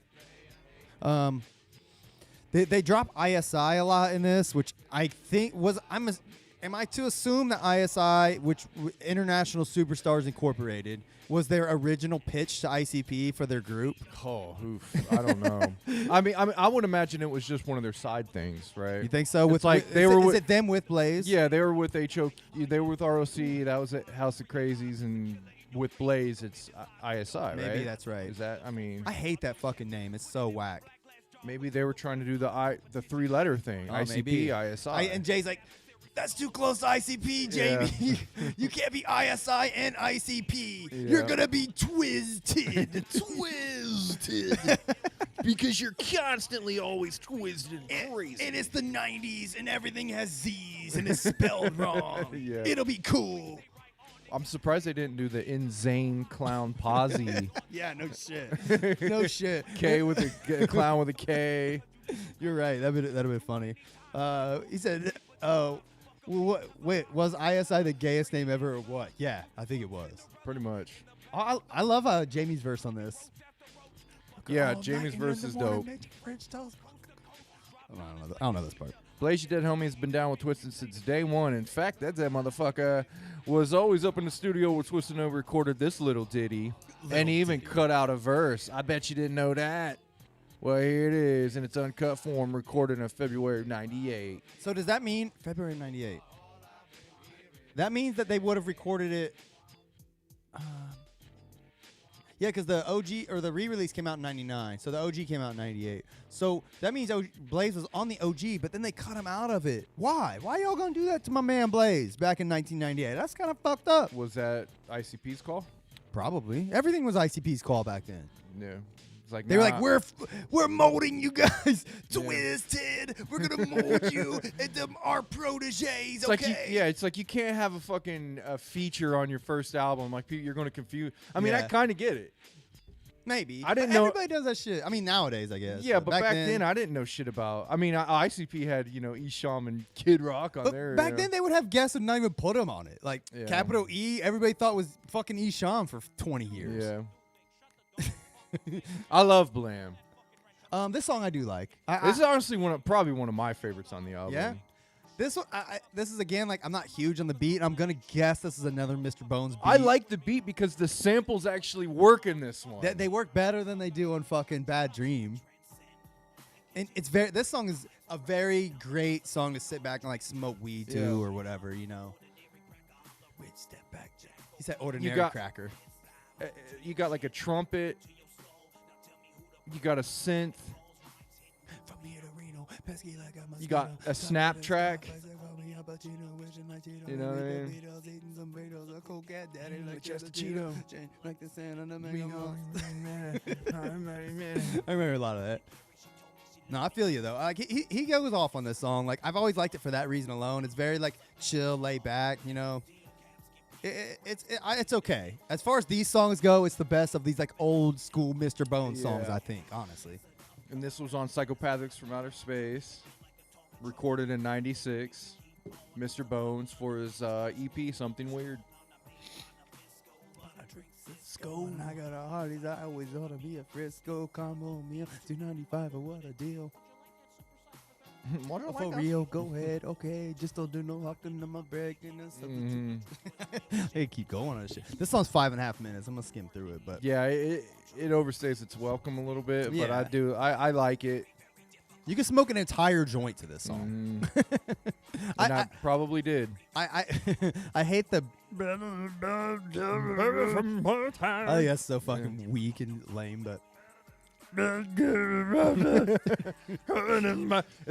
They drop ISI a lot in this, which I think am I to assume that ISI, which International Superstars Incorporated, was their original pitch to ICP for their group? Oh, oof. I don't know. I mean, I would imagine it was just one of their side things, right? You think so? It's like they were is with- it them with Blaze? Yeah, they were with HO. They were with ROC. That was at House of Crazies, and with Blaze, it's ISI, right? Maybe that's right. Is that? I mean, I hate that fucking name. It's so whack. maybe they were trying to do the 3-letter thing. Oh, ICP, maybe. ISI. And Jay's like, that's too close to ICP, Jamie. You can't be ISI and ICP. You're Yeah. gonna be twisted. twisted because you're constantly always twisted and crazy. And it's the 90s and everything has Z's and it's spelled wrong. Yeah. It'll be cool. I'm surprised they didn't do the insane clown posse. Yeah, no shit. No shit. K with a clown with a K. You're right. That'd have been funny. He said, wait, was ISI the gayest name ever or what? Yeah, I think it was. Pretty much. I love Jamie's verse on this. Yeah, Jamie's verse is dope. I don't know this part. Blaze, you dead homie, has been down with Twisted since day one. In fact, that motherfucker was always up in the studio with Twisted and recorded this little ditty. And he even cut out a verse. I bet you didn't know that. Well, here it is in its uncut form, recorded in February of 98. So does that mean February 98? That means that they would have recorded it. Yeah, because the OG or the re-release came out in 99. So the OG came out in 98. So that means Blaze was on the OG, but then they cut him out of it. Why? Why y'all gonna do that to my man Blaze back in 1998? That's kind of fucked up. Was that ICP's call? Probably. Everything was ICP's call back then. Yeah. It's like, They were nah. like, we're molding you guys, Twisted. We're gonna mold you into our proteges. It's Okay. like it's like you can't have a fucking feature on your first album. Like you're going to confuse. I mean, I Yeah. kind of get it. Maybe. I didn't But know- Everybody does that shit. I mean, nowadays, I guess. Yeah, but back then I didn't know shit about. I mean, ICP had Esham and Kid Rock on But there. back then, they would have guests and not even put him on it. Like Yeah. capital E, everybody thought was fucking Esham for 20 years. Yeah. I love Blam. This song I do like. This is honestly probably one of my favorites on the album. Yeah? This one, this is again like I'm not huge on the beat. I'm gonna guess this is another Mr. Bones beat. I like the beat because the samples actually work in this one. They work better than they do on fucking Bad Dream. And it's this song is a very great song to sit back and like smoke weed to Yeah. or whatever, Wait, step back, Jack. He said ordinary got- cracker. You got like a trumpet. You got a synth. From here to Reno, pesky like a You got a snap track. You know what I mean? Just a Cheeto. Like the sand on the I I remember a lot of that. No, I feel you though. Like he goes off on this song. Like I've always liked it for that reason alone. It's very like chill, laid back. It's okay. As far as these songs go, it's the best of these like old school Mr. Bones songs. Yeah. I think honestly. And this was on Psychopathics from Outer Space, recorded in '96. Mr. Bones for his EP, Something Weird. Frisco. When I got a Hardee's, I always ought to be a Frisco combo meal. $2.95 what a deal. What Oh, for real, go ahead. Okay, just don't do no hawking on my break and then Hey, keep going on this shit. This song's 5.5 minutes. I'm gonna skim through it, but Yeah, it overstays its welcome a little bit, but Yeah. I like it. you can smoke an entire joint to this song. And I probably did. I hate the. I think that's so fucking weak and lame, but It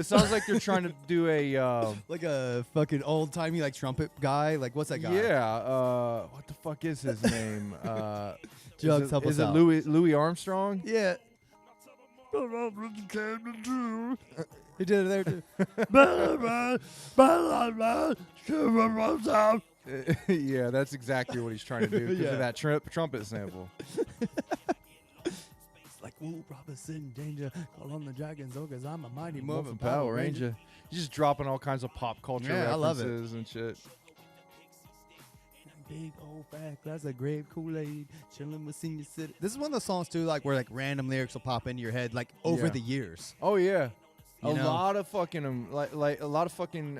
sounds like they're trying to do a like a fucking old timey like trumpet guy. Like what's that guy? yeah. What the fuck is his name? Jugs, help us is it out. Louis Armstrong? Yeah. He did it there too. Yeah, that's exactly what he's trying to do because Yeah. of that trumpet sample. Like, ooh, Robinson, danger, call on the dragons, oh, cause I'm a mighty Morphin morphin' Power Ranger. He's just dropping all kinds of pop culture Yeah, I love it. references and shit. Big old fat glass of grape Kool-Aid, chilling with senior city. This is one of the songs too, like where like random lyrics will pop into your head, like over Yeah. the years. Oh yeah. You know? Lot of fucking like a lot of fucking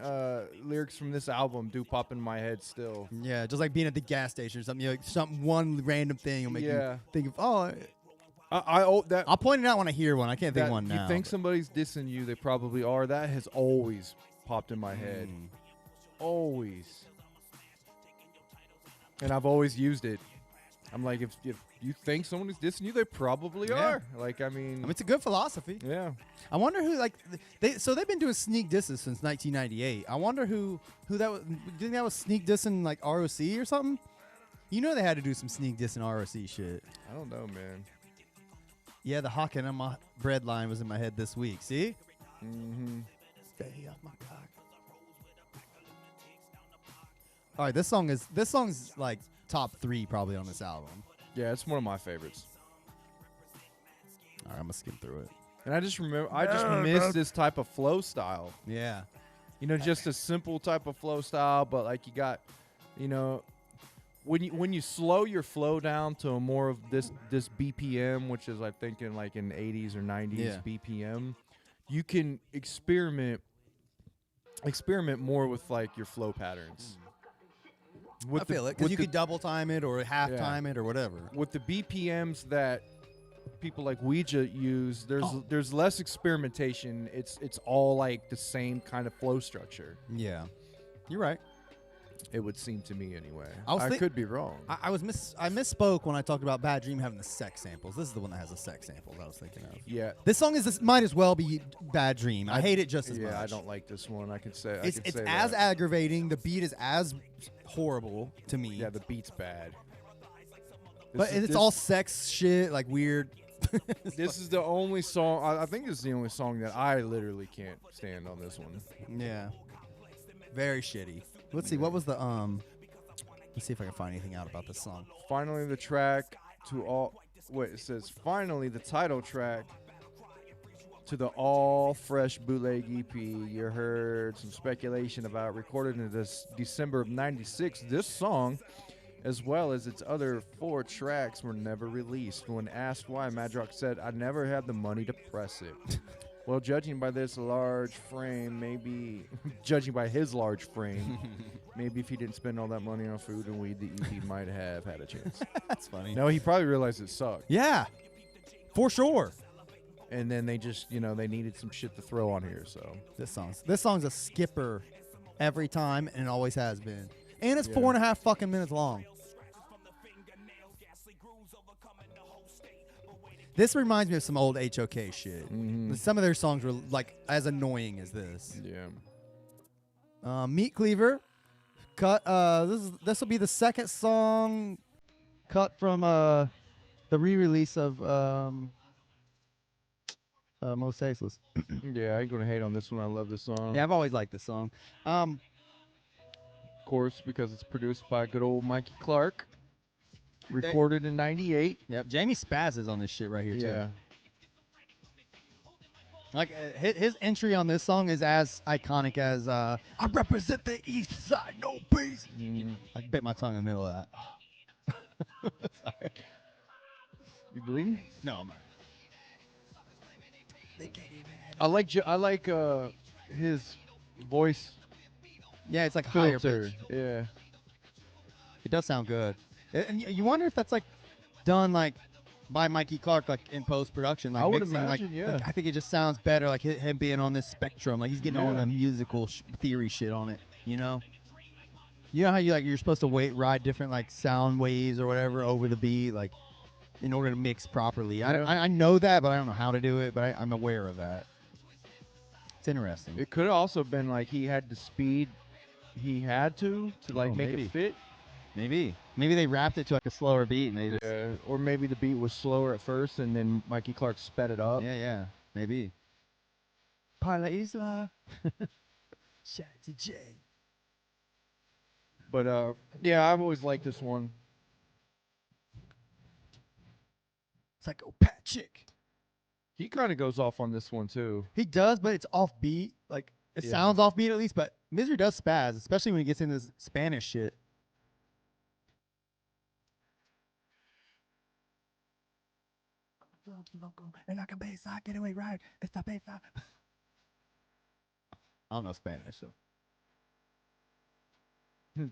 lyrics from this album do pop in my head still. Yeah, just like being at the gas station or something. You know, like something, one random thing will make Yeah. you think of. Oh, I oh that I'll point it out when I hear one. I can't think that of one now. you think somebody's dissing you, they probably are. That has always popped in my head. Always. And I've always used it. I'm like, if you think someone is dissing you, they probably Yeah. are. Like, I mean, it's a good philosophy. yeah. I wonder who like they've been doing sneak disses since 1998. I wonder who that was. Do you think that was sneak dissing like ROC or something? You know they had to do some sneak dissing ROC shit. I don't know, man. Yeah, the hawking on my bread line was in my head this week. See? Mm-hmm. Stay off my cock. All right, this song's like top 3 probably on this album. Yeah, it's one of my favorites. All right, I'm gonna skim through it. And I just remember, I just miss this type of flow style. Yeah. You know, just a simple type of flow style, but like you got, you know, when you slow your flow down to a more of this BPM, which is I think in like in 80s or 90s Yeah. BPM, you can experiment more with like your flow patterns. I feel it because you could double time it or half Yeah. time it or whatever. With the BPMs that people like Ouija use, there's less experimentation. It's all like the same kind of flow structure. Yeah, you're right. It would seem to me anyway. I could be wrong. I misspoke when I talked about Bad Dream having the sex samples. This is the one that has the sex samples I was thinking of. Yeah. This song might as well be Bad Dream. I hate it just as much. Yeah, I don't like this one. I can say It's say as that. aggravating. The beat is as horrible to me. Yeah, the beat's bad. But it's all sex shit, like weird. This is the only song. I think this is the only song that I literally can't stand on this one. Yeah. Very shitty. Let's see. What was the Let's see if I can find anything out about this song. Finally, the track to all. Wait, it says finally the title track to the all fresh bootleg EP. You heard some speculation about recorded in this December of '96. This song, as well as its other 4 tracks, were never released. When asked why, Madrox said, "I never had the money to press it." Well, judging by this large frame, maybe judging by his large frame, maybe if he didn't spend all that money on food and weed, the EP might have had a chance. That's funny. No, he probably realized it sucked. Yeah. For sure. And then they just, they needed some shit to throw on here, so. This song's a skipper every time and always has been. And it's Yeah. 4.5 fucking minutes long. This reminds me of some old HOK shit. Mhm. Some of their songs were like as annoying as this. Yeah. Meat Cleaver cut. This will be the second song cut from the re-release of Most Tasteless. Yeah, I ain't gonna hate on this one. I love this song. Yeah, I've always liked this song. Of course, because it's produced by good old Mikey Clark. Recorded in '98. Yep, Jamie Spaz is on this shit right here too. Yeah. Like his entry on this song is as iconic as I represent the East Side, no peace. Mhm. I bit my tongue in the middle of that. Sorry. You bleeding? No, I'm not. I like his voice Yeah, it's like higher filter. pitch. Yeah. It does sound good. And you wonder if that's like done like by Mikey Clark, like in post production. Like I would mixing, imagine, yeah. like, I think it just sounds better, like him being on this spectrum. Like he's getting all Yeah. the musical theory shit on it. You know how you're supposed to ride different like sound waves or whatever over the beat. Like in order to mix properly. I know that, but I don't know how to do it. But I'm aware of that. It's interesting. It could have also been like he had the speed he had to like make maybe. it fit. Maybe they wrapped it to like a slower beat, and they just Or maybe the beat was slower at first, and then Mikey Clark sped it up. yeah, maybe. Parla Isla. Shout out to Jay. But yeah, I've always liked this one. Psycho Patrick. He kind of goes off on this one too. He does, but it's offbeat. Like it sounds offbeat at least, but Misery does spaz, especially when he gets into this Spanish shit. I don't know Spanish, so.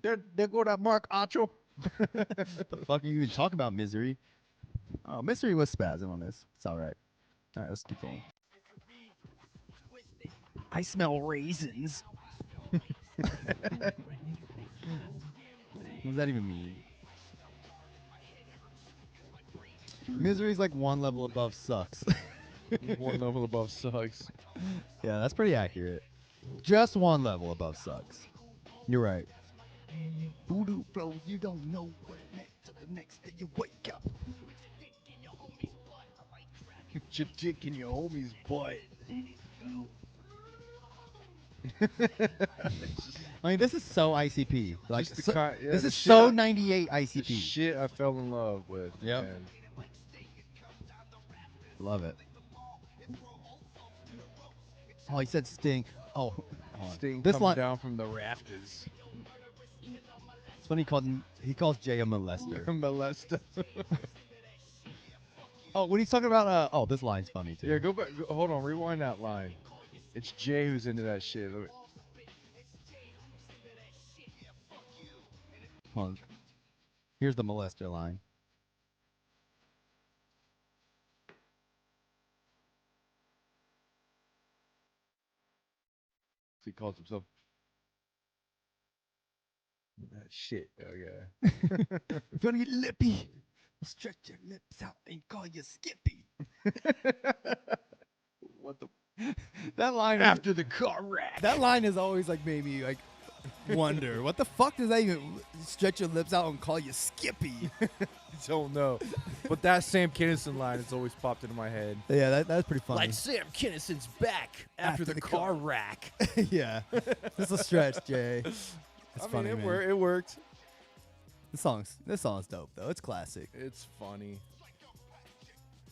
There go that Mark Acho. The fuck are you even talking about, Misery? Oh, Misery was spazzing on this. It's all right. All right, let's keep going. I smell raisins. What does that even mean? Misery's like one level above sucks. One level above sucks. Yeah, that's pretty accurate. Just one level above sucks. You're right. Voodoo flows, you don't know what it meant till the next day you wake up. Your dick in your homie's butt. I mean, this is so ICP. Like, Just the this the is shit so I- 98 The ICP. shit I fell in love with. Yep. man. Love it. Oh, he said Sting. Oh, hold on. Sting This coming line. down from the rafters. It's funny. He calls Jay a molester. Molesta. Oh, when he's talking about oh, this line's funny too. Yeah, go back. Hold on, rewind that line. It's Jay who's into that shit. Hold on. Here's the molester line. He calls himself. Shit. Oh yeah. If you want to get lippy, stretch your lips out and call you Skippy. What the? That line After the car wreck. That line has always like made me like wonder what the fuck does that even stretch your lips out and call you Skippy? Don't know. But that Sam Kinison line has always popped into my head. Yeah, that's pretty funny. Like Sam Kinison's back after the car wreck. Yeah, it's a stretch, Jay. It's funny, man. It worked. This song's dope though. It's classic. It's funny.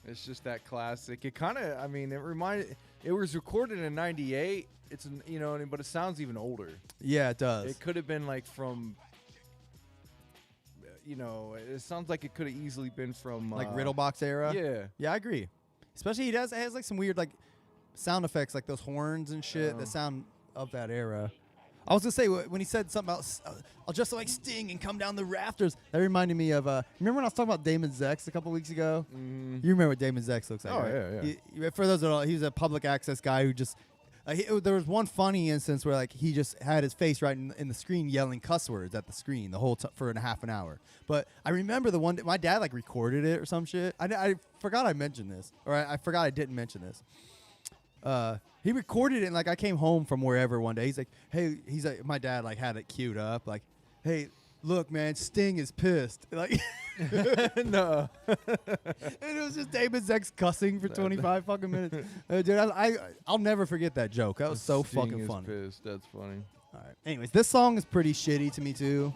It's just that classic. It kind of, I mean, it was recorded in '98. It's, you know, but it sounds even older. Yeah, it does. It could have been like from, you know, it sounds like it could have easily been from like Riddlebox era. Yeah. I agree. Especially it has like some weird like sound effects, like those horns and shit that sound of that era. I was gonna say when he said something about I'll just like Sting and come down the rafters. That reminded me of remember when I was talking about Damon Zex a couple weeks ago? Mm. You remember what Damon Zex looks like? Oh, right? yeah. For those that don't know, he's a public access guy who just there was one funny instance where like he just had his face right in the screen yelling cuss words at the screen the whole for a half an hour. But I remember the one my dad like recorded it or some shit. I forgot I mentioned this, or I forgot I didn't mention this. He recorded it and like I came home from wherever one day. He's like, hey, my dad like had it queued up like, hey, look, man, Sting is pissed. Like, No. and it was just Damon Zex cussing for 25 fucking minutes. Dude, I'll never forget that joke. That was so Sting fucking is funny. pissed. That's funny. All right. Anyways, this song is pretty shitty to me too.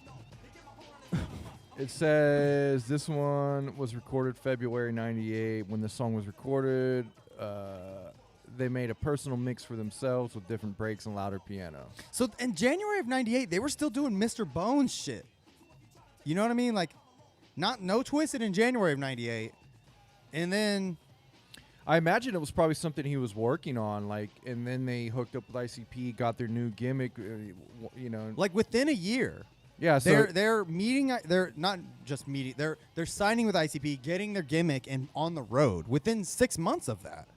It says this one was recorded February '98. When the song was recorded, they made a personal mix for themselves with different breaks and louder piano. So in January of '98, they were still doing Mr. Bones shit. You know what I mean? Like, no Twisted in January of '98, and then I imagine it was probably something he was working on, like, and then they hooked up with ICP, got their new gimmick, you know. like within a year. Yeah, so They're meeting. They're not just meeting. They're signing with ICP, getting their gimmick, and on the road within 6 months of that.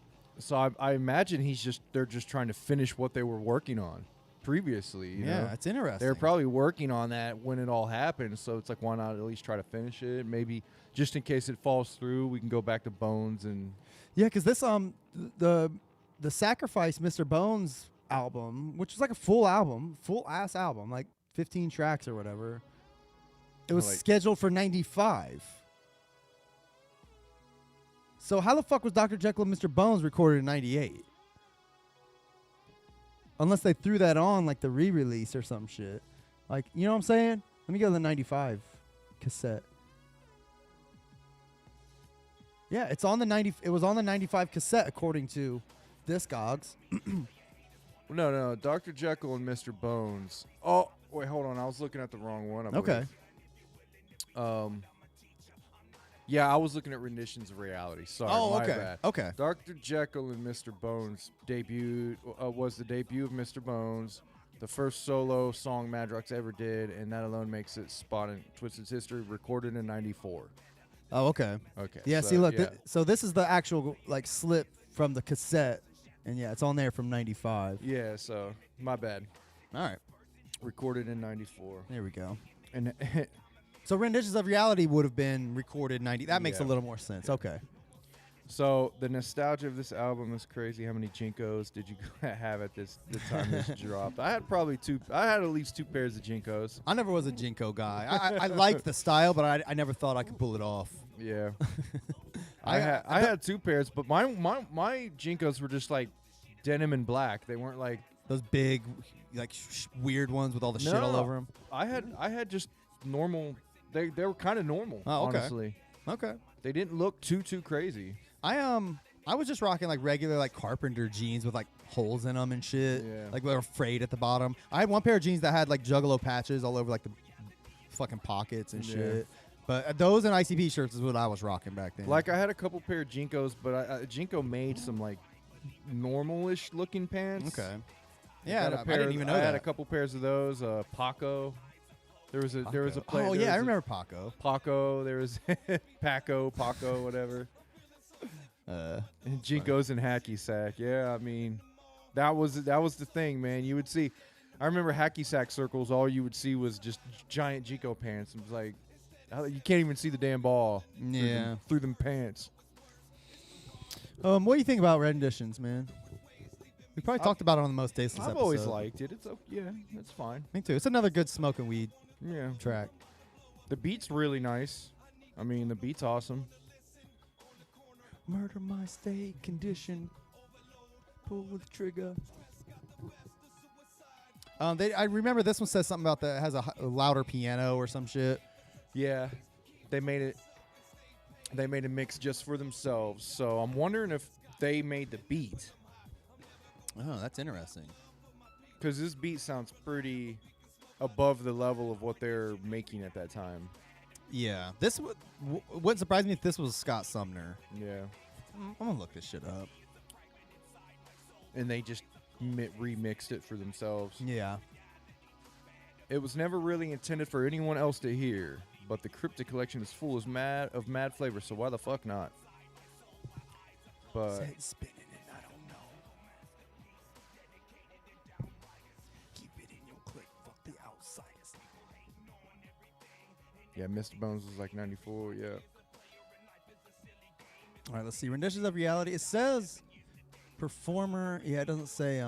I imagine they're just trying to finish what they were working on. previously. You know? it's interesting. They were probably working on that when it all happened, so it's like, why not at least try to finish it? Maybe just in case it falls through, we can go back to Bones and Yeah, because this the Sacrifice Mr. Bones album, which is like a full ass album, like 15 tracks or whatever. It was Like- scheduled for 95. So how the fuck was Dr. Jekyll and Mr. Bones recorded in 98? Unless they threw that on like the re-release or some shit. Like, you know what I'm saying? Let me go to the 95 cassette. Yeah, it's on the 90. It was on the 95 cassette according to Discogs. no, Dr. Jekyll and Mr. Bones. Oh, wait, hold on. I was looking at the wrong one. I Okay. believe. Yeah, I was looking at Renditions of Reality. Sorry, Oh, my okay. bad. Okay. Dr. Jekyll and Mr. Bones was the debut of Mr. Bones, the first solo song Madrox ever did, and that alone makes it spot in Twisted's history. Recorded in '94. Oh, okay. Okay. Yeah, so, see, look. yeah. So this is the actual like slip from the cassette, and yeah, it's on there from 95. Yeah, so my bad. All right. Recorded in '94, There we go. and So Renditions of Reality would have been recorded 90. That makes a Yeah. little more sense. Okay. so the nostalgia of this album is crazy. How many Jinkos did you have at the time this dropped? I had probably two. I had at least 2 pairs of Jinkos. I never was a Jinko guy. I liked the style, but I never thought I could pull it off. Yeah. I- I had 2 pairs, but my Jinkos were just like denim and black. They weren't like Those big, like weird ones with all the shit all No. over them. I had just normal. They were kind of normal. Oh, okay. Honestly, Okay. they didn't look too crazy. I was just rocking like regular like carpenter jeans with like holes in them and shit. Yeah. Like they're frayed at the bottom. I had one pair of jeans that had like Juggalo patches all over like the fucking pockets and Yeah. shit. But those and ICP shirts is what I was rocking back then. Like I had a couple pair of Jinkos, but Jinko made some like normalish looking pants. Okay. I Yeah, got a I pair didn't of- even know I that. had a couple pairs of those. Paco. There was a player. Oh there yeah, I was a remember Paco. Paco. There was Paco, whatever. And Jinkos and hacky sack. Yeah, I mean, that was the thing, man. You would see. I remember hacky sack circles. All you would see was just giant Jinko pants. It was like you can't even see the damn ball. Yeah. through them pants. What do you think about Renditions, man? We probably talked about it on the Most Tasteless I've episode. always liked it. It's yeah, it's fine. Me too. It's another good smoking weed Yeah, track. the beat's really nice. I mean, the beat's awesome. Murder my state condition. Pull the trigger. I remember this one says something about that has a louder piano or some shit. Yeah, they made it. They made a mix just for themselves. So I'm wondering if they made the beat, Oh, that's interesting. because this beat sounds pretty above the level of what they're making at that time. Yeah, this wouldn't surprise me if this was Scott Sumner. Yeah, I'm gonna look this shit up. and they just remixed it for themselves. Yeah. It was never really intended for anyone else to hear, but the Cryptic Collection is full of mad flavor, so why the fuck not? But Spinning it, I don't know. Keep it in your click, fuck the outsiders. yeah, Mr. Bones was like 94, yeah. All right, let's see. Renditions of Reality. It says performer. Yeah, it doesn't say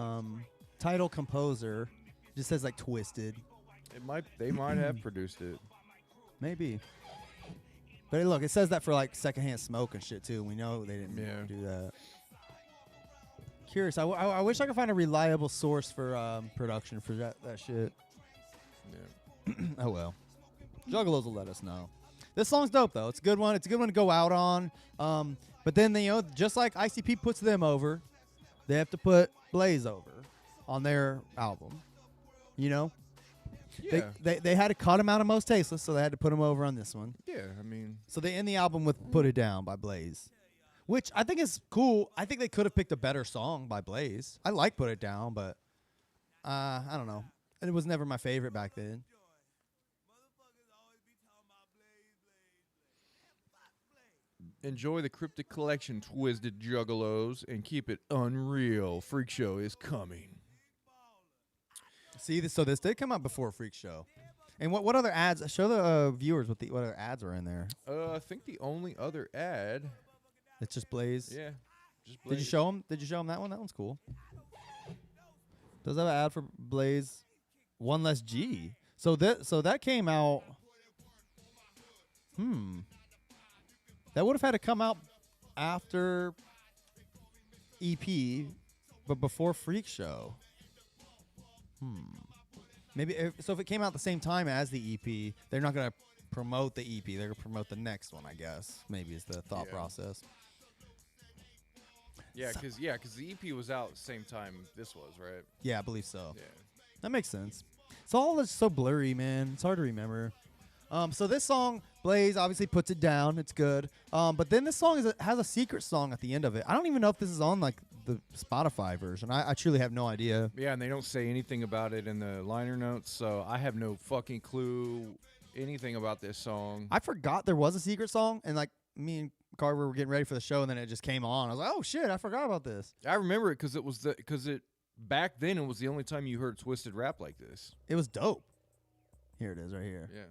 title composer. It just says like Twisted. They might have produced it. Maybe. But hey, look, it says that for like secondhand smoke and shit too. We know they didn't Yeah. do that. Curious. I wish I could find a reliable source for production for that shit. Yeah. Oh well. Juggalos will let us know. This song's dope though. It's a good one. It's a good one to go out on. But then just like ICP puts them over, they have to put Blaze over on their album. You know? Yeah. They had to cut him out of Most Tasteless, so they had to put him over on this one. Yeah, I mean, So they end the album with Put It Down by Blaze, which I think is cool. I think they could have picked a better song by Blaze. I like Put It Down, but I don't know. It was never my favorite back then. enjoy the Cryptic Collection, Twisted Juggalos, and keep it unreal. Freak Show is coming. See this. So this did come out before Freak Show. And what other ads? Show the viewers what other ads are in there. I think the only other ad. It's just Blaze. Yeah. Just Did you show them? Did you show them that one? That one's cool. Does have an ad for Blaze? One less G. So that came out. That would have had to come out after EP, but before Freak Show. Maybe if it came out the same time as the EP, they're not gonna promote the EP. They're gonna promote the next one, I guess. Maybe is the thought process. Yeah, because the EP was out the same time this was, right? Yeah, I believe so. Yeah. That makes sense. It's all just so blurry, man. It's hard to remember. So this song, Blaze, obviously puts it down. It's good. But then this song has a secret song at the end of it. I don't even know if this is on like the Spotify version. I truly have no idea. Yeah, and they don't say anything about it in the liner notes, so I have no fucking clue anything about this song. I forgot there was a secret song, and like me and Carver were getting ready for the show, and then it just came on. I was like, oh shit, I forgot about this. I remember it because back then it was the only time you heard twisted rap like this. It was dope. Here it is, right here. Yeah.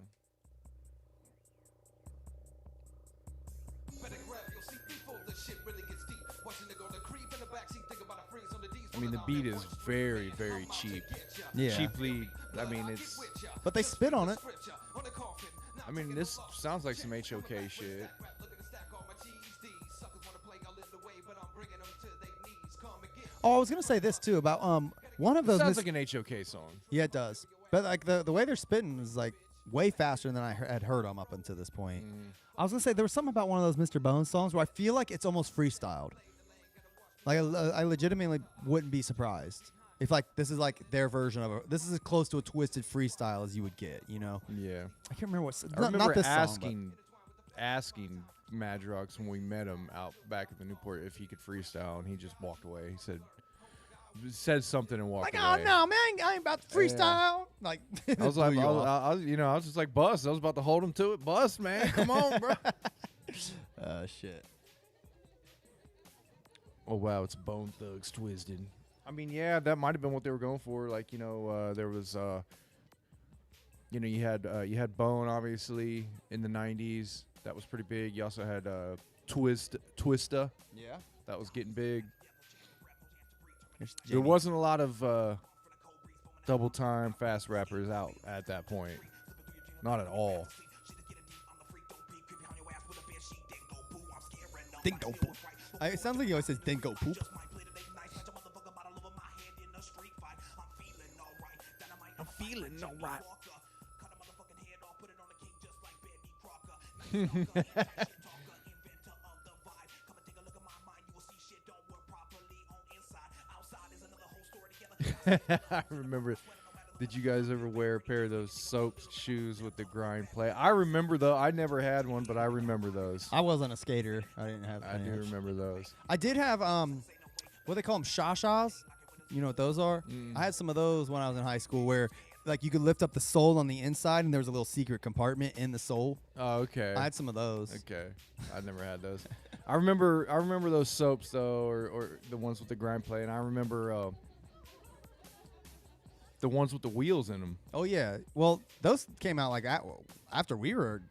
I mean, the beat is very, very cheap. Yeah. Cheaply, I mean, it's... But they spit on it. I mean, this sounds like some HOK shit. Oh, I was going to say this, too, about one of those... Sounds like an HOK song. Yeah, it does. But like the way they're spitting is like way faster than I had heard them up until this point. I was going to say there was something about one of those Mr. Bones songs where I feel like it's almost freestyled. Like I legitimately wouldn't be surprised if like this is like their version of it. This is as close to a twisted freestyle as you would get, you know? Yeah. I can't remember what. I remember not this asking Madrox when we met him out back at the Newport if he could freestyle, and he just walked away. He said something and walked like, away. oh no, man, I ain't about to freestyle. Like I was like, I was just like, bust. I was about to hold him to it. Bust, man. Come on, bro. Shit. Oh wow, it's Bone Thugs Twisted. I mean, yeah, that might have been what they were going for. Like, there was, you had Bone obviously in the '90s. That was pretty big. You also had Twista. Yeah. That was getting big. Here's There Jamie. wasn't a lot of double time fast rappers out at that point. Not at all. Dingo poop. It sounds like he always says dingo poop. I'm feeling alright. I remember. Did you guys ever wear a pair of those soap shoes with the grind play? I remember though. I never had one, but I remember those. I wasn't a skater. I didn't have. I do remember those. I did have what they call them, shashas. You know what those are? I had some of those when I was in high school, where like you could lift up the sole on the inside, and there was a little secret compartment in the sole. Oh, okay. I had some of those. Okay, I never had those. I remember those soaps though, or the ones with the grind play, and I remember the ones with the wheels in them. Oh yeah. Well, those came out like after we were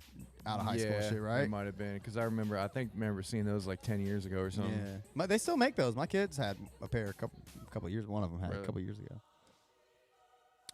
out of high school, shit, right? It might have been because I remember seeing those like 10 years ago or something. Yeah. They still make those. My kids had a pair a couple years. One of them had a couple years ago.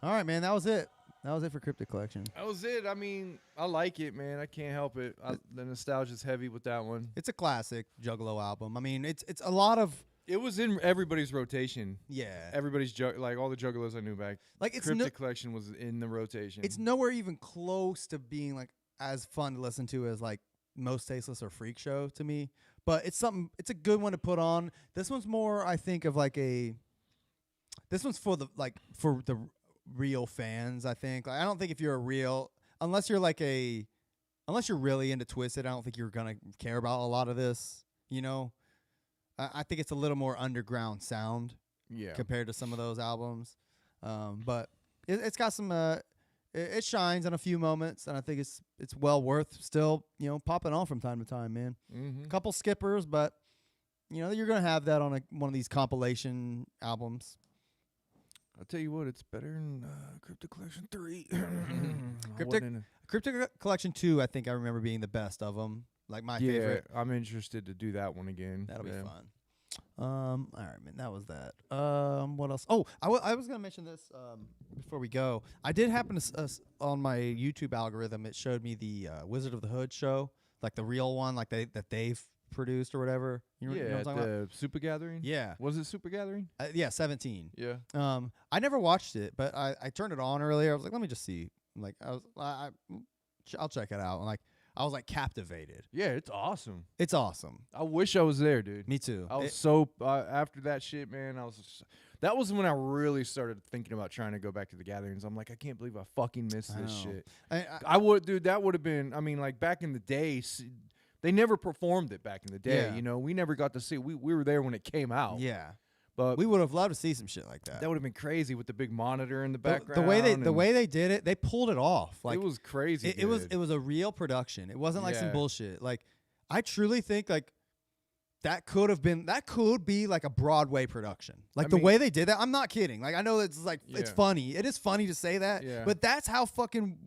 All right, man. That was it. That was it for Cryptic Collection. That was it. I mean, I like it, man. I can't help it. The nostalgia's heavy with that one. It's a classic Juggalo album. I mean, it's a lot of. It was in everybody's rotation. Yeah. Everybody's like all the Juggalos I knew back. Like it's Cryptic Collection was in the rotation. It's nowhere even close to being like as fun to listen to as like Most Tasteless or Freak Show to me. But it's a good one to put on. This one's more, I think, of like this one's for the real fans, I think. Like, I don't think if you're unless you're really into Twisted, I don't think you're gonna care about a lot of this, you know? I think it's a little more underground sound compared to some of those albums. But it's got some it shines on a few moments, and I think it's well worth still, popping on from time to time, man. Mm-hmm. Couple skippers, but you're gonna have that on one of these compilation albums. I'll tell you what, it's better than Cryptic Collection 3. Cryptic Collection 2, I think I remember being the best of them. Like my favorite. I'm interested to do that one again. That'll be fun. All right, man. That was that. What else? Oh, I was gonna mention this before we go. I did happen to on my YouTube algorithm. It showed me the Wizard of the Hood show, like the real one, like that they've produced or whatever. You know what I'm talking about? Super Gathering. Yeah. Was it Super Gathering? Yeah, 17. Yeah. I never watched it, but I turned it on earlier. I was like, let me just see. Like I'll check it out. And like I was like captivated. Yeah, it's awesome. It's awesome. I wish I was there, dude. Me too. I was after that shit, man. That was when I really started thinking about trying to go back to the gatherings. I'm like, I can't believe I fucking missed this shit. I would, dude. That would have been. I mean, like back in the day, they never performed it back in the day. Yeah. You know, we never got to see. We were there when it came out. Yeah. But We would have loved to see some shit like that. that would have been crazy with the big monitor in the The background. way they did it, they pulled it off. Like it was crazy. it was a real production. It wasn't like some Yeah. bullshit. Like I truly think like that could be like a Broadway production. Like the mean- way they did that, I'm not kidding. Like I know it's like it's Yeah. funny. It is funny to say that, Yeah. but that's how fucking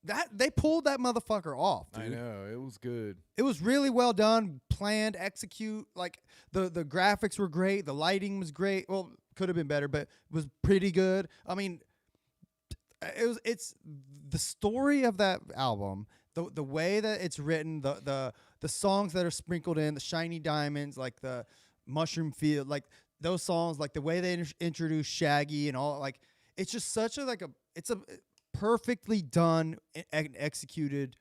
that they pulled that motherfucker off, dude. I know it was good. It was really well done, planned, execute. Like the graphics were great, the lighting was great. Well, could have been better, but it was pretty good. I mean, it's the story of that album, the way that it's written, the songs that are sprinkled in, the Shiny Diamonds, like the Mushroom Field, like those songs, like the way they introduce Shaggy and all, like it's just such a it's a perfectly done and executed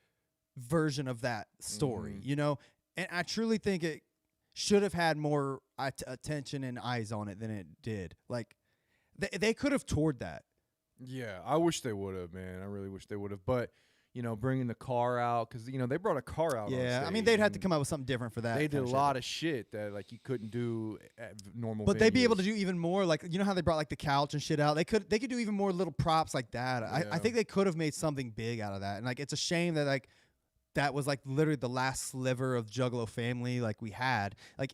version of that story, you know? And I truly think it should have had more attention and eyes on it than it did. Like, they could have toured that. Yeah, I wish they would have, man. I really wish they would have. But, you know, bringing the car out, because, you know, they brought a car out on Yeah, I stage, mean, they'd have to and come up with something different for that. They did kind a of lot of shit that, like, you couldn't do at normal But they'd be able to venues. do even more. Like, you know how they brought, like, the couch and shit out? They could do even more little props like that. I Yeah. think they could have made something big out of that. And, like, it's a shame that, like, that was like literally the last sliver of Juggalo family like we had. Like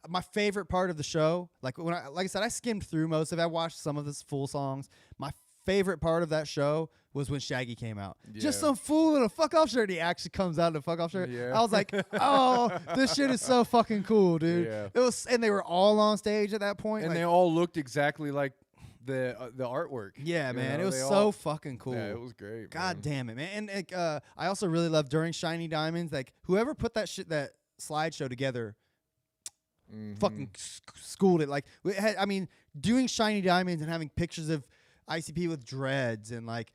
my favorite part of the show, like like I said, I skimmed through most of it. I watched some of the full songs. My favorite part of that show was when Shaggy came out. Just Yeah. some fool in a fuck off shirt. He actually comes out in a fuck off shirt. Yeah. I was like, oh, this shit is so fucking cool, dude. Yeah. It was, and they were all on stage at that point. And like, they all looked exactly like the artwork. yeah, you man, know, it was they so all- fucking cool. Yeah, it was great. God man. damn it, man! And like, I also really love during Shiny Diamonds, like whoever put that slideshow together, fucking schooled it. Like, I mean, doing Shiny Diamonds and having pictures of ICP with dreads and like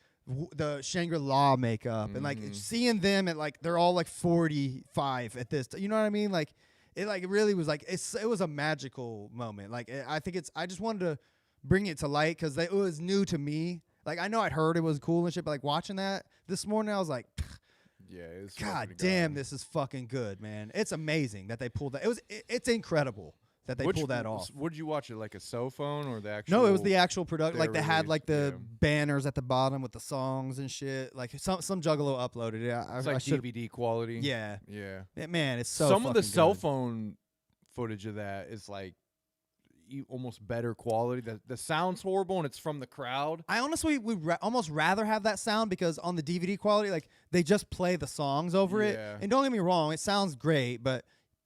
the Shangri-La makeup and like seeing them at like they're all like 45 at this. You know what I mean? Like, it like really was like it was a magical moment. Like, I just wanted to bring it to light because it was new to me. Like, I know I'd heard it was cool and shit, but like watching that this morning, I was like, Yeah, it was God fucking damn, God. this is fucking good, man. It's amazing that they pulled that. It's incredible that they pulled that off. Would you watch it, like a cell phone or the actual? No, it was the actual production. they Like, they had like the released, banners at the bottom with the songs and shit. Like some Juggalo uploaded it. It's I like should've- DVD quality. Yeah. Yeah. Man, it's so Some of the fucking cell good. phone footage of that is like almost better quality. The sound's horrible and it's from the crowd. I honestly would almost rather have that sound because on the DVD quality, like they just play the songs over it. Yeah. And don't get me wrong, it sounds great, but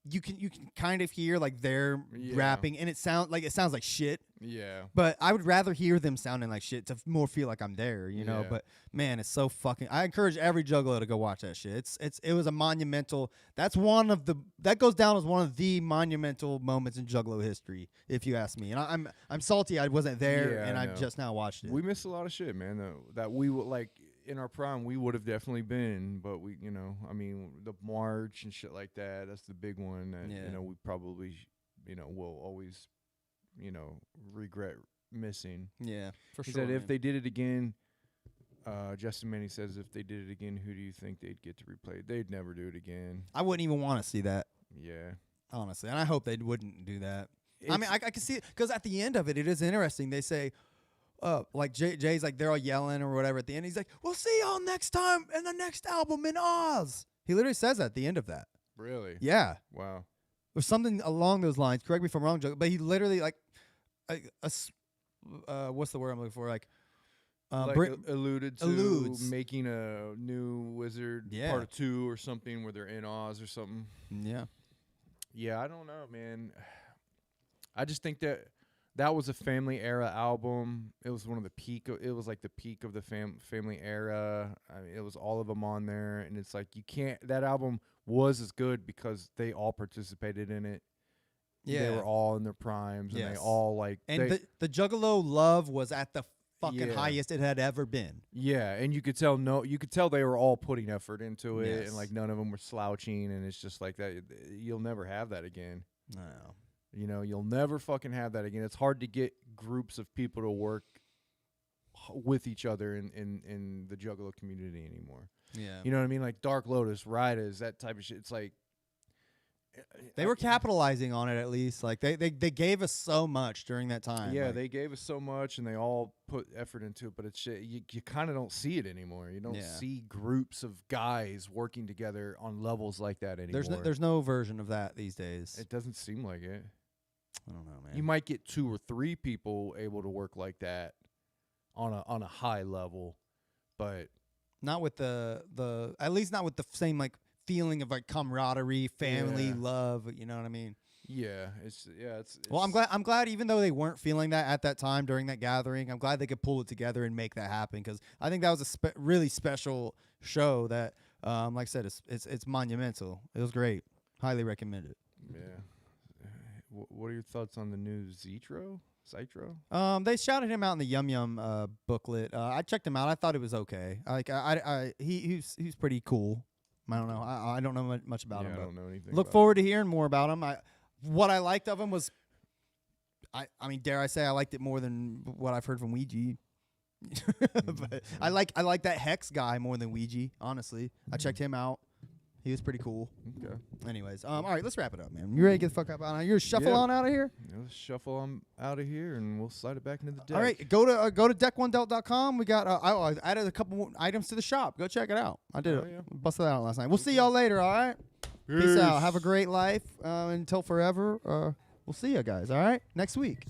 you can kind of hear like their Yeah. rapping, and it sounds like shit. Yeah. But I would rather hear them sounding like shit to more feel like I'm there, you know. Yeah. But man, it's so fucking. I encourage every Juggalo to go watch that shit. It was a monumental. That goes down as one of the monumental moments in Juggalo history, if you ask me. And I'm salty I wasn't there, Yeah, and I I know. just now watched it. We missed a lot of shit, man. That we would like in our prime, we would have definitely been, but we, you know, I mean, the march and shit like that. That's the big one that Yeah. you know we probably, you know, will always, you know, regret missing. Yeah, for He sure. said if man. they did it again, Justin Manny says if they did it again, who do you think they'd get to replay it? They'd never do it again. I wouldn't even want to see that, Yeah. honestly, and I hope they wouldn't do that. I mean, It's- I can see it because at the end of it, it is interesting. They say, like Jay's like they're all yelling or whatever at the end. He's like, "We'll see y'all next time in the next album in Oz." He literally says that at the end of that. Really? Yeah, Wow. or something along those lines. Correct me if I'm wrong, Joe, but he literally like what's the word I'm looking for? Like, alluded to alludes. making a new Wizard Yeah. part 2 or something where they're in Oz or something. Yeah. Yeah, I don't know, man. I just think that was a family era album. It was one of the peak. It was like the peak of the family era. I mean, it was all of them on there, and it's like you can't. That album was as good because they all participated in it. Yeah. They were all in their primes, and they Yes. all like. And the Juggalo love was at the fucking Yeah. highest it had ever been. Yeah, and you could tell they were all putting effort into it, Yes. and like none of them were slouching, and it's just like that. You'll never have that again. No. You know, you'll never fucking have that again. It's hard to get groups of people to work with each other in the Juggalo community anymore. Yeah. You know what I mean? Like Dark Lotus, Riders, that type of shit. It's like They were capitalizing on it at least. Like they gave us so much during that time. yeah, like, they gave us so much, and they all put effort into it. But it's shit. You kind of don't see it anymore. You don't Yeah. see groups of guys working together on levels like that anymore. there's no version of that these days. It doesn't seem like it. I don't know, man. You might get 2 or 3 people able to work like that on a high level, but not with the at least not with the same like feeling of like camaraderie, family, Yeah. love. You know what I mean? yeah, it's Well, I'm glad even though they weren't feeling that at that time during that gathering, I'm glad they could pull it together and make that happen because I think that was a really special show that, like I said, it's monumental. It was great. Highly recommend it. Yeah. What are your thoughts on the new Zitro? They shouted him out in the Yum Yum booklet. I checked him out. I thought it was okay. Like he's pretty cool. I don't know. I don't know much about him. I but don't know anything. look about forward to hearing more about him. What I liked of him was, I mean, dare I say, I liked it more than what I've heard from Ouija. But I like that Hex guy more than Ouija. Honestly, I checked him out. He was pretty cool. it. Okay. Anyways, all right, let's wrap it up, man. You ready to get the fuck up out of here? You're shuffle Yeah. on out of here. Yeah, let's shuffle on out of here, and we'll slide it back into the deck. All right, go to deck1delt.com. We got I added a couple more items to the shop. Go check it out. I did Oh, it. yeah. Busted that out last night. We'll see y'all later. All right. Peace out. Have a great life until forever. We'll see you guys. All right. Next week.